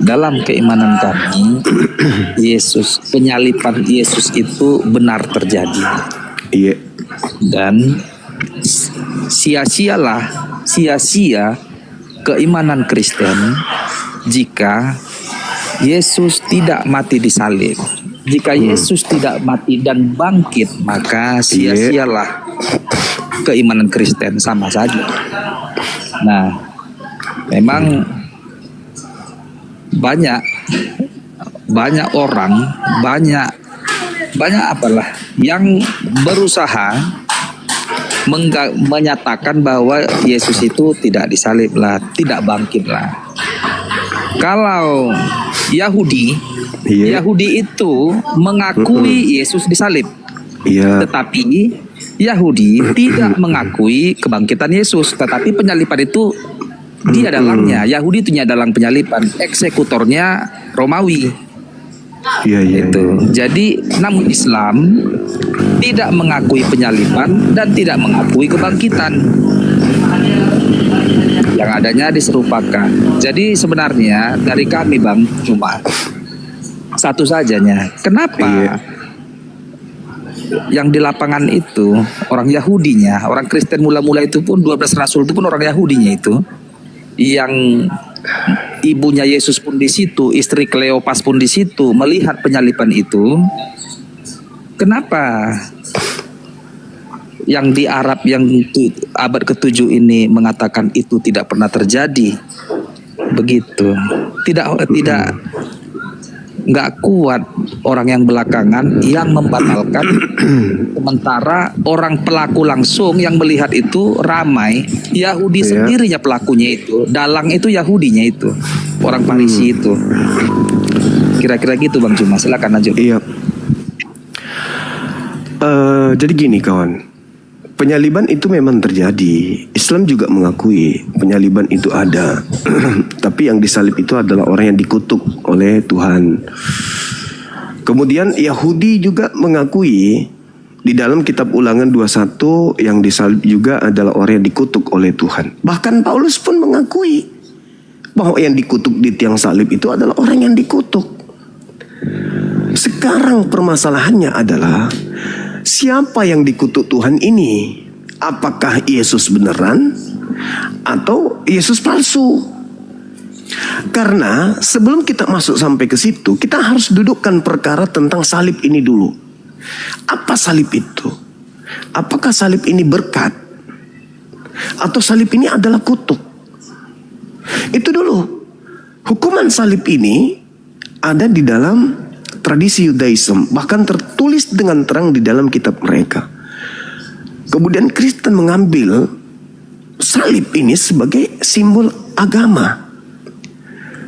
dalam keimanan kami, penyaliban Yesus itu benar terjadi. Iya. Dan sia-sia keimanan Kristen jika Yesus tidak mati di salib. Jika Yesus tidak mati dan bangkit, maka sia-sialah keimanan Kristen, sama saja. Nah, memang banyak orang, banyak apalah yang berusaha menyatakan bahwa Yesus itu tidak disalib lah, tidak bangkit lah. Kalau Yahudi itu mengakui Yesus disalib, tetapi Yahudi tidak mengakui kebangkitan Yesus, tetapi penyaliban itu dia dalangnya. Yahudi itu dalang penyaliban, eksekutornya Romawi. Itu. Jadi namun Islam tidak mengakui penyaliban dan tidak mengakui kebangkitan. Yang adanya diserupakan. Jadi sebenarnya dari kami Bang cuma satu sajanya. Kenapa yang di lapangan itu orang Yahudinya, orang Kristen mula-mula itu pun 12 rasul itu pun orang Yahudinya itu, yang ibunya Yesus pun di situ, istri Kleopas pun di situ melihat penyaliban itu. Kenapa yang di Arab yang abad ke-7 ini mengatakan itu tidak pernah terjadi? Begitu. Nggak kuat orang yang belakangan yang membatalkan, sementara orang pelaku langsung yang melihat itu ramai Yahudi sendirinya pelakunya itu, dalang itu Yahudinya itu, orang Farisi itu. Kira-kira gitu Bang Cuma, silakan lanjut. Iya. Jadi gini kawan, penyaliban itu memang terjadi. Islam juga mengakui penyaliban itu ada. Tapi yang disalib itu adalah orang yang dikutuk oleh Tuhan. Kemudian Yahudi juga mengakui di dalam kitab Ulangan 21 yang disalib juga adalah orang yang dikutuk oleh Tuhan. Bahkan Paulus pun mengakui bahwa yang dikutuk di tiang salib itu adalah orang yang dikutuk. Sekarang permasalahannya adalah siapa yang dikutuk Tuhan ini? Apakah Yesus beneran atau Yesus palsu? Karena sebelum kita masuk sampai ke situ, kita harus dudukkan perkara tentang salib ini dulu. Apa salib itu? Apakah salib ini berkat atau salib ini adalah kutuk? Itu dulu. Hukuman salib ini ada di dalam tradisi Yudaism, bahkan tertulis dengan terang di dalam kitab mereka. Kemudian Kristen mengambil salib ini sebagai simbol agama.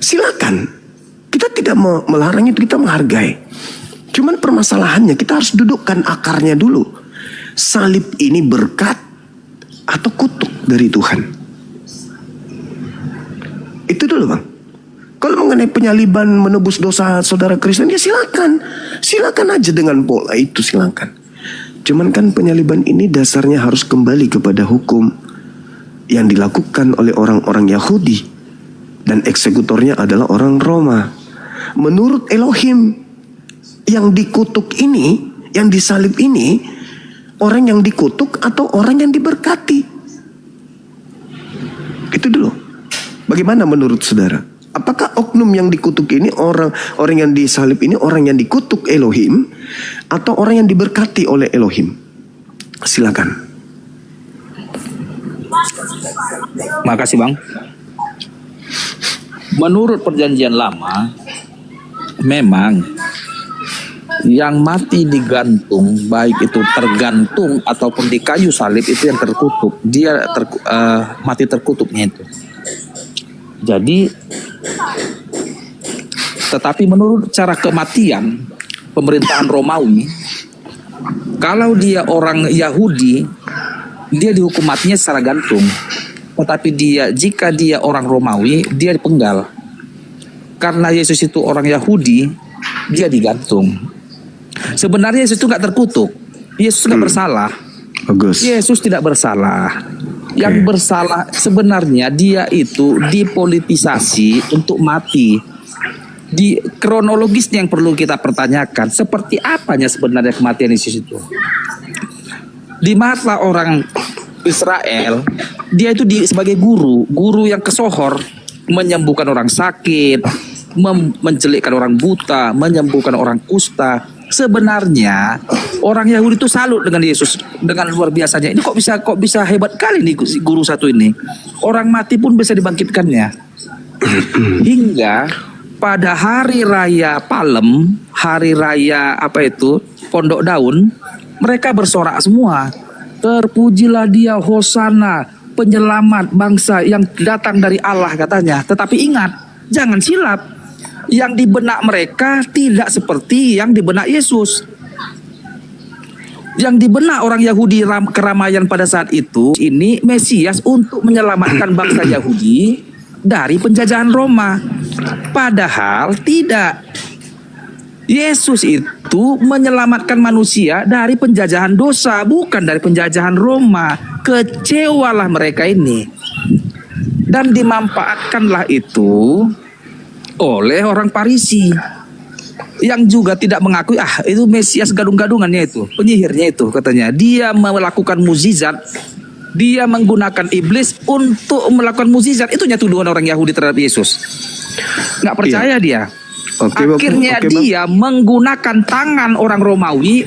Silakan, kita tidak melarang itu, kita menghargai. Cuman permasalahannya kita harus dudukkan akarnya dulu. Salib ini berkat atau kutuk dari Tuhan? Itu dulu bang. Kalau mengenai penyaliban menebus dosa saudara Kristen, ya silakan. Silakan aja dengan pola itu, silakan. Cuman kan penyaliban ini dasarnya harus kembali kepada hukum yang dilakukan oleh orang-orang Yahudi. Dan eksekutornya adalah orang Roma. Menurut Elohim, yang dikutuk ini, yang disalib ini, orang yang dikutuk atau orang yang diberkati? Itu dulu. Bagaimana menurut saudara? Apakah oknum yang dikutuk ini, orang yang disalib ini, orang yang dikutuk Elohim, atau orang yang diberkati oleh Elohim? Silakan. Makasih bang. Menurut perjanjian lama, memang yang mati digantung, baik itu tergantung ataupun di kayu salib, itu yang terkutuk. Dia mati terkutuknya itu. Jadi, tetapi menurut cara kematian pemerintahan Romawi, kalau dia orang Yahudi, dia dihukum matinya secara gantung. Tetapi jika dia orang Romawi, dia dipenggal. Karena Yesus itu orang Yahudi, dia digantung. Sebenarnya Yesus itu nggak terkutuk. Yesus nggak bersalah. Bagus. Yesus tidak bersalah. Yang bersalah sebenarnya dia itu dipolitisasi untuk mati. Di kronologisnya yang perlu kita pertanyakan, seperti apanya sebenarnya kematian Yesus itu? Di mata orang Israel, dia itu sebagai guru yang kesohor, menyembuhkan orang sakit, menjelekkan orang buta, menyembuhkan orang kusta. Sebenarnya orang Yahudi itu salut dengan Yesus, dengan luar biasanya. Ini kok bisa hebat kali nih guru satu ini. Orang mati pun bisa dibangkitkannya. Hingga pada hari raya Palem, hari raya Pondok Daun, mereka bersorak semua. Terpujilah dia, Hosana, penyelamat bangsa yang datang dari Allah, katanya. Tetapi ingat, jangan silap. Yang di benak mereka tidak seperti yang di benak Yesus. Yang di benak orang Yahudi keramaian pada saat itu, ini Mesias untuk menyelamatkan bangsa Yahudi dari penjajahan Roma. Padahal tidak. Yesus itu menyelamatkan manusia dari penjajahan dosa, bukan dari penjajahan Roma. Kecewalah mereka ini. Dan dimanfaatkanlah itu oleh orang Farisi yang juga tidak mengakui itu Mesias gadung-gadungannya itu, penyihirnya itu katanya. Dia melakukan mukjizat, dia menggunakan iblis untuk melakukan mukjizat. Itunya tuduhan orang Yahudi terhadap Yesus. Nggak percaya dia. Akhirnya dia menggunakan tangan orang Romawi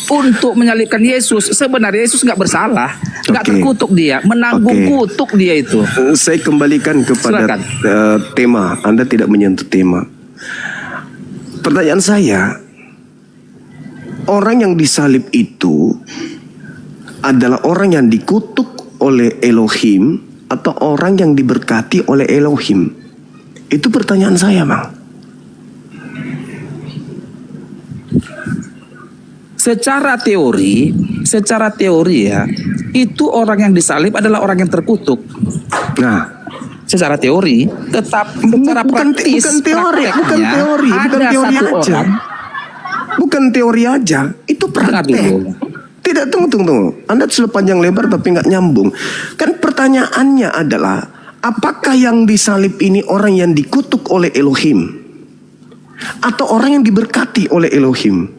untuk menyalibkan Yesus. Sebenarnya Yesus nggak bersalah, nggak terkutuk dia, menanggung kutuk dia itu. Saya kembalikan kepada tema. Anda tidak menyentuh tema. Pertanyaan saya, orang yang disalib itu adalah orang yang dikutuk oleh Elohim atau orang yang diberkati oleh Elohim? Itu pertanyaan saya, Bang. Secara teori ya, itu orang yang disalib adalah orang yang terkutuk. Nah, secara teori, secara praktis, bukan teori aja. Bukan teori aja, itu praktek. Tidak, tunggu. Anda sudah panjang lebar tapi nggak nyambung. Kan pertanyaannya adalah, apakah yang disalib ini orang yang dikutuk oleh Elohim atau orang yang diberkati oleh Elohim?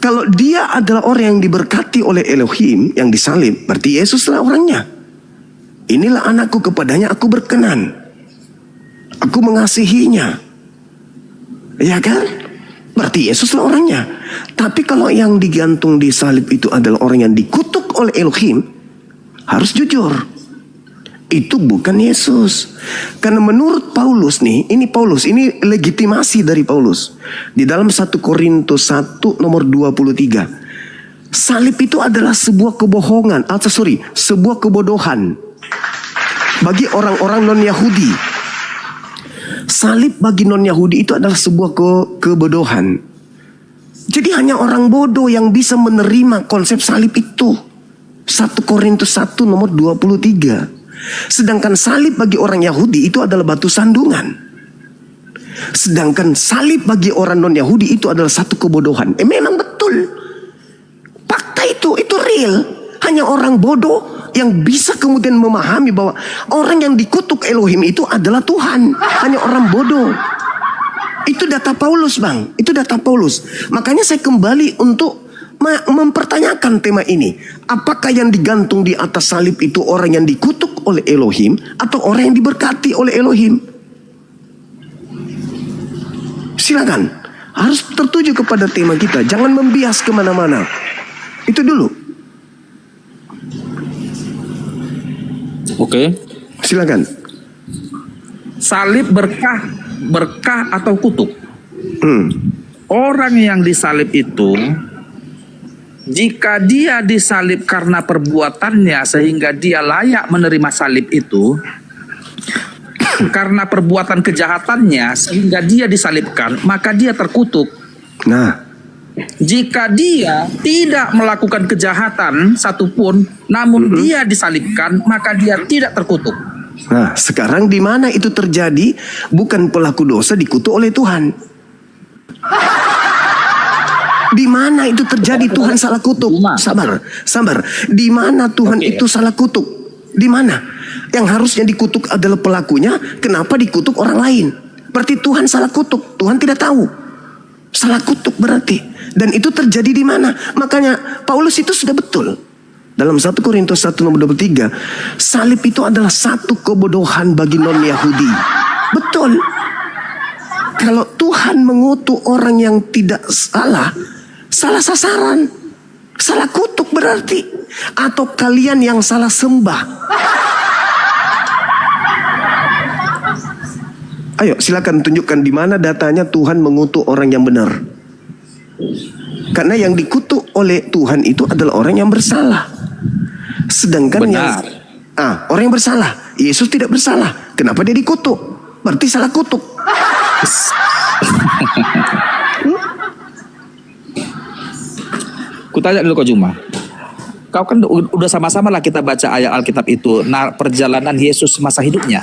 Kalau dia adalah orang yang diberkati oleh Elohim yang disalib, berarti Yesuslah orangnya. Inilah anakku, kepadanya aku berkenan, aku mengasihinya. Ya kan? Berarti Yesuslah orangnya. Tapi kalau yang digantung di salib itu adalah orang yang dikutuk oleh Elohim, harus jujur. itu bukan Yesus. Karena menurut Paulus nih, ini legitimasi dari Paulus. Di dalam 1 Korintus 1 nomor 23. Salib itu adalah sebuah kebohongan, sebuah kebodohan bagi orang-orang non-Yahudi. Salib bagi non-Yahudi itu adalah sebuah kebodohan. Jadi hanya orang bodoh yang bisa menerima konsep salib itu. 1 Korintus 1 nomor 23. Sedangkan salib bagi orang Yahudi itu adalah batu sandungan. Sedangkan salib bagi orang non-Yahudi itu adalah satu kebodohan. Memang betul. Fakta itu real. Hanya orang bodoh yang bisa kemudian memahami bahwa orang yang dikutuk Elohim itu adalah Tuhan. Hanya orang bodoh. Itu data Paulus, Bang. Itu data Paulus. Makanya saya kembali untuk mempertanyakan tema ini. Apakah yang digantung di atas salib itu orang yang dikutuk oleh Elohim atau orang yang diberkati oleh Elohim? Silakan. Harus tertuju kepada tema kita. Jangan membias kemana-mana. Itu dulu. Oke. Silakan. Salib berkah atau kutuk? Orang yang disalib itu, jika dia disalib karena perbuatannya sehingga dia layak menerima salib itu, karena perbuatan kejahatannya sehingga dia disalibkan, maka dia terkutuk. Nah, Jika dia tidak melakukan kejahatan satupun, namun dia disalibkan, maka dia tidak terkutuk. nah sekarang di mana itu terjadi? Bukan pelaku dosa dikutuk oleh Tuhan. Di mana itu terjadi Tuhan salah kutuk? Sabar. Di mana Tuhan itu salah kutuk? Di mana? Yang harusnya dikutuk adalah pelakunya, kenapa dikutuk orang lain? Berarti Tuhan salah kutuk. Tuhan tidak tahu. Salah kutuk berarti. Dan itu terjadi di mana? Makanya Paulus itu sudah betul. Dalam 1 Korintus 1 nomor 23, salib itu adalah satu kebodohan bagi non-Yahudi. Betul. Kalau Tuhan mengutuk orang yang tidak salah sasaran, salah kutuk berarti. Atau kalian yang salah sembah. Ayo silakan tunjukkan di mana datanya Tuhan mengutuk orang yang benar. Karena yang dikutuk oleh Tuhan itu adalah orang yang bersalah. Sedangkan orang yang bersalah, Yesus tidak bersalah. Kenapa dia dikutuk? Berarti salah kutuk. Kutanya dulu kau Juma. Kau kan udah sama-sama lah kita baca ayat Alkitab itu, perjalanan Yesus masa hidupnya.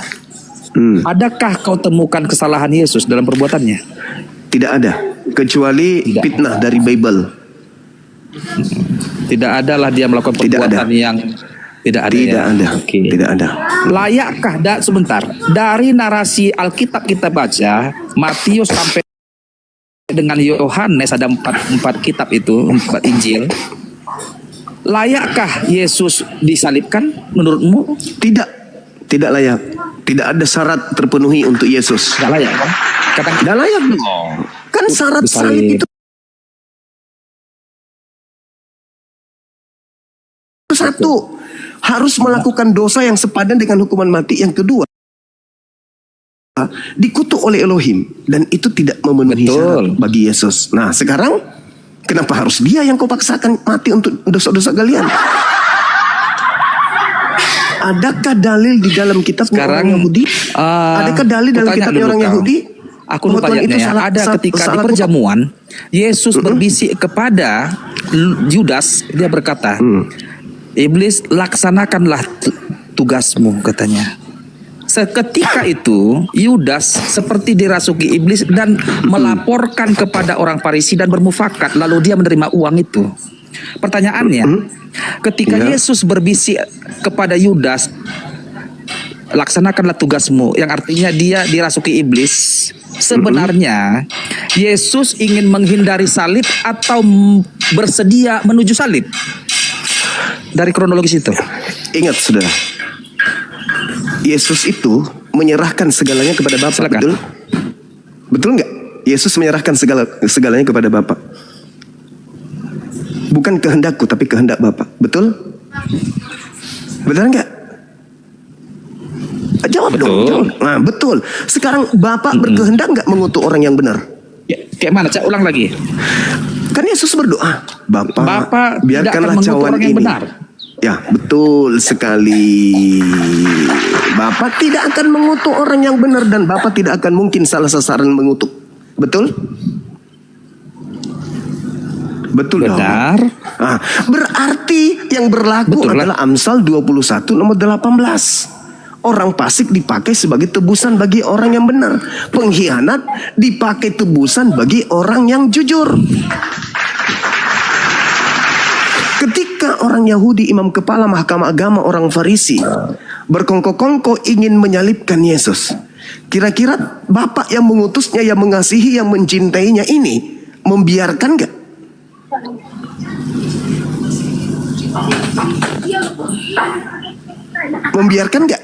Adakah kau temukan kesalahan Yesus dalam perbuatannya? Tidak ada, kecuali fitnah dari Bible. Tidak ada lah dia melakukan perbuatan yang tidak ada. Oke. Tidak ada. Layakkah sebentar dari narasi Alkitab kita baca Matius sampai dengan Yohanes ada empat kitab itu, 4 Injil. Layakkah Yesus disalibkan menurutmu? Tidak layak. Tidak ada syarat terpenuhi untuk Yesus. Tidak layak kan? Tidak layak dong. Kan syarat salib itu satu, harus melakukan dosa yang sepadan dengan hukuman mati. Yang kedua, dikutuk oleh Elohim, dan itu tidak memenuhi syarat bagi Yesus. Nah sekarang kenapa harus dia yang kau paksakan mati untuk dosa-dosa kalian? Adakah dalil di dalam kitab orang Yahudi? Adakah dalil dalam kitab orang Yahudi? Aku lupa ayatnya. Ada ketika di perjamuan Yesus berbisik kepada Yudas, dia berkata, Iblis, laksanakanlah tugasmu, katanya. Seketika itu Yudas seperti dirasuki iblis dan melaporkan kepada orang Farisi dan bermufakat, lalu dia menerima uang itu. Pertanyaannya, ketika Yesus berbisik kepada Yudas, laksanakanlah tugasmu, yang artinya dia dirasuki iblis, sebenarnya Yesus ingin menghindari salib atau bersedia menuju salib? Dari kronologis itu. Ingat saudara, Yesus itu menyerahkan segalanya kepada Bapa. Betul? Betul nggak? Yesus menyerahkan segalanya kepada Bapa. Bukan kehendakku, tapi kehendak Bapa. Betul? Benar nggak? Jawab Betul. dong. Nah, betul. Sekarang Bapak berkehendak nggak mengutuk orang yang benar? Ya, kayak mana? Cak, ulang lagi. Kan Yesus berdoa, Bapa, Bapa tidak akan biarkanlah mengutuk cawan orang yang ini. benar. Ya, betul sekali. Bapa tidak akan mengutuk orang yang benar dan Bapa tidak akan mungkin salah sasaran mengutuk. Betul? Betul dong. Benar. Ah, berarti yang berlaku Betul lah. adalah Amsal 21 nomor 18. Orang fasik dipakai sebagai tebusan bagi orang yang benar. Pengkhianat dipakai tebusan bagi orang yang jujur. Ketika orang Yahudi, imam kepala mahkamah agama, orang Farisi berkongkok-kongkok ingin menyalibkan Yesus, kira-kira Bapak yang mengutusnya, yang mengasihi, yang mencintainya ini membiarkan gak? Membiarkan gak?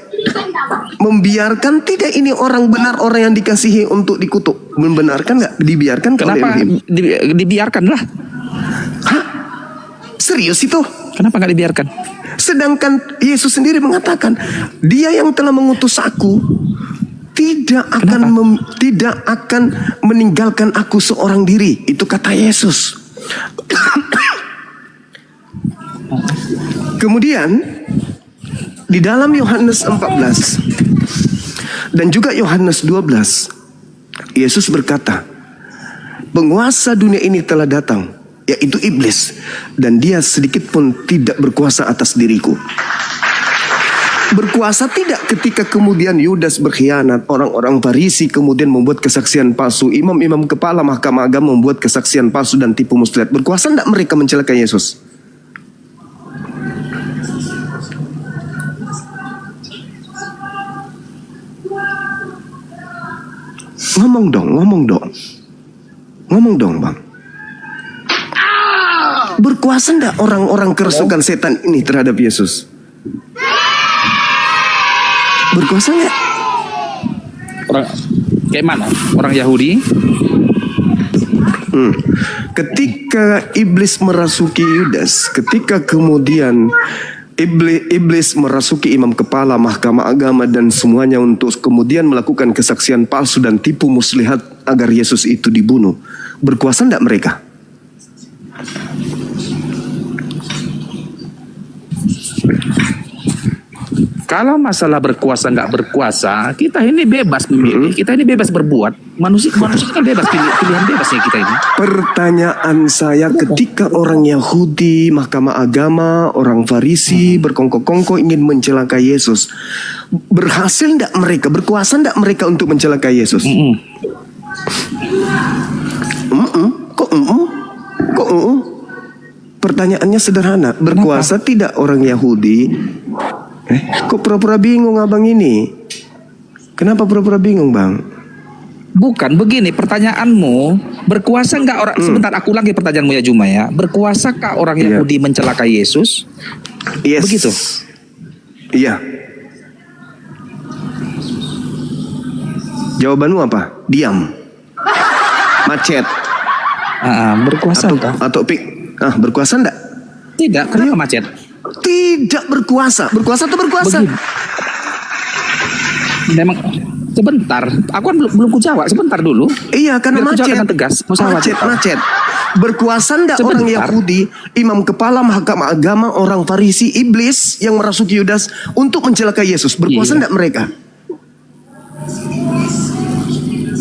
Membiarkan tidak ini orang benar, orang yang dikasihi untuk dikutuk? Membenarkan gak? Dibiarkan gak oleh Kenapa Elohim? dibiarkan lah? Hah? Serius itu? Kenapa nggak dibiarkan? Sedangkan Yesus sendiri mengatakan, Dia yang telah mengutus aku tidak akan meninggalkan aku seorang diri. Itu kata Yesus. Kemudian di dalam Yohanes 14 dan juga Yohanes 12, Yesus berkata, penguasa dunia ini telah datang, yaitu iblis, dan dia sedikit pun tidak berkuasa atas diriku. Berkuasa tidak ketika kemudian Yudas berkhianat, orang-orang Farisi kemudian membuat kesaksian palsu, imam-imam kepala mahkamah agama membuat kesaksian palsu dan tipu muslihat. Berkuasa tidak mereka mencelakai Yesus? Ngomong dong bang. Berkuasa enggak orang-orang kerasukan setan ini terhadap Yesus? Berkuasa enggak? Orang kayak mana? Orang Yahudi? Ketika iblis merasuki Yudas, ketika kemudian iblis merasuki imam kepala mahkamah agama dan semuanya untuk kemudian melakukan kesaksian palsu dan tipu muslihat agar Yesus itu dibunuh, berkuasa enggak mereka? Kalau masalah berkuasa nggak berkuasa, kita ini bebas memilih, kita ini bebas berbuat. Manusia kan bebas, pilihan bebas ya kita ini. Pertanyaan saya, ketika orang Yahudi, mahkamah agama, orang Farisi berkongkok-kongkok ingin mencelakai Yesus, berhasil enggak mereka, berkuasa enggak mereka untuk mencelakai Yesus? Kok Pertanyaannya sederhana, berkuasa tidak orang Yahudi? Kok pura-pura bingung abang ini? Kenapa pura-pura bingung bang? Bukan begini pertanyaanmu, berkuasa nggak orang? Sebentar, aku lagi pertanyaanmu ya Juma ya. Berkuasakah orang Iya. Yahudi mencelakai Yesus? Yes. Begitu. Iya. Jawabanmu apa? Diam. Macet. Berkuasa Atau pik. Berkuasa enggak? Tidak, kenapa macet? Tidak berkuasa. Berkuasa atau berkuasa? Begini. Memang sebentar, aku kan belum ku jawab. Sebentar dulu. Iya, karena Biar ku jawab macet. dengan tegas. Macet. Berkuasa enggak Sebentar. orang Yahudi, imam kepala mahkamah agama, orang Farisi, iblis yang merasuki Yudas untuk mencelakai Yesus? Berkuasa Iya. enggak mereka?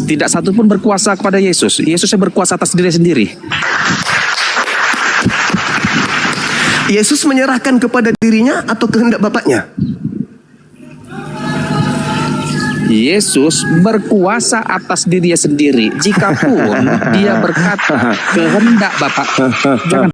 Tidak satu pun berkuasa kepada Yesus. Yesus yang berkuasa atas diri sendiri. Yesus menyerahkan kepada dirinya atau kehendak Bapaknya? Yesus berkuasa atas dirinya sendiri. Jikapun dia berkata kehendak Bapa, jangan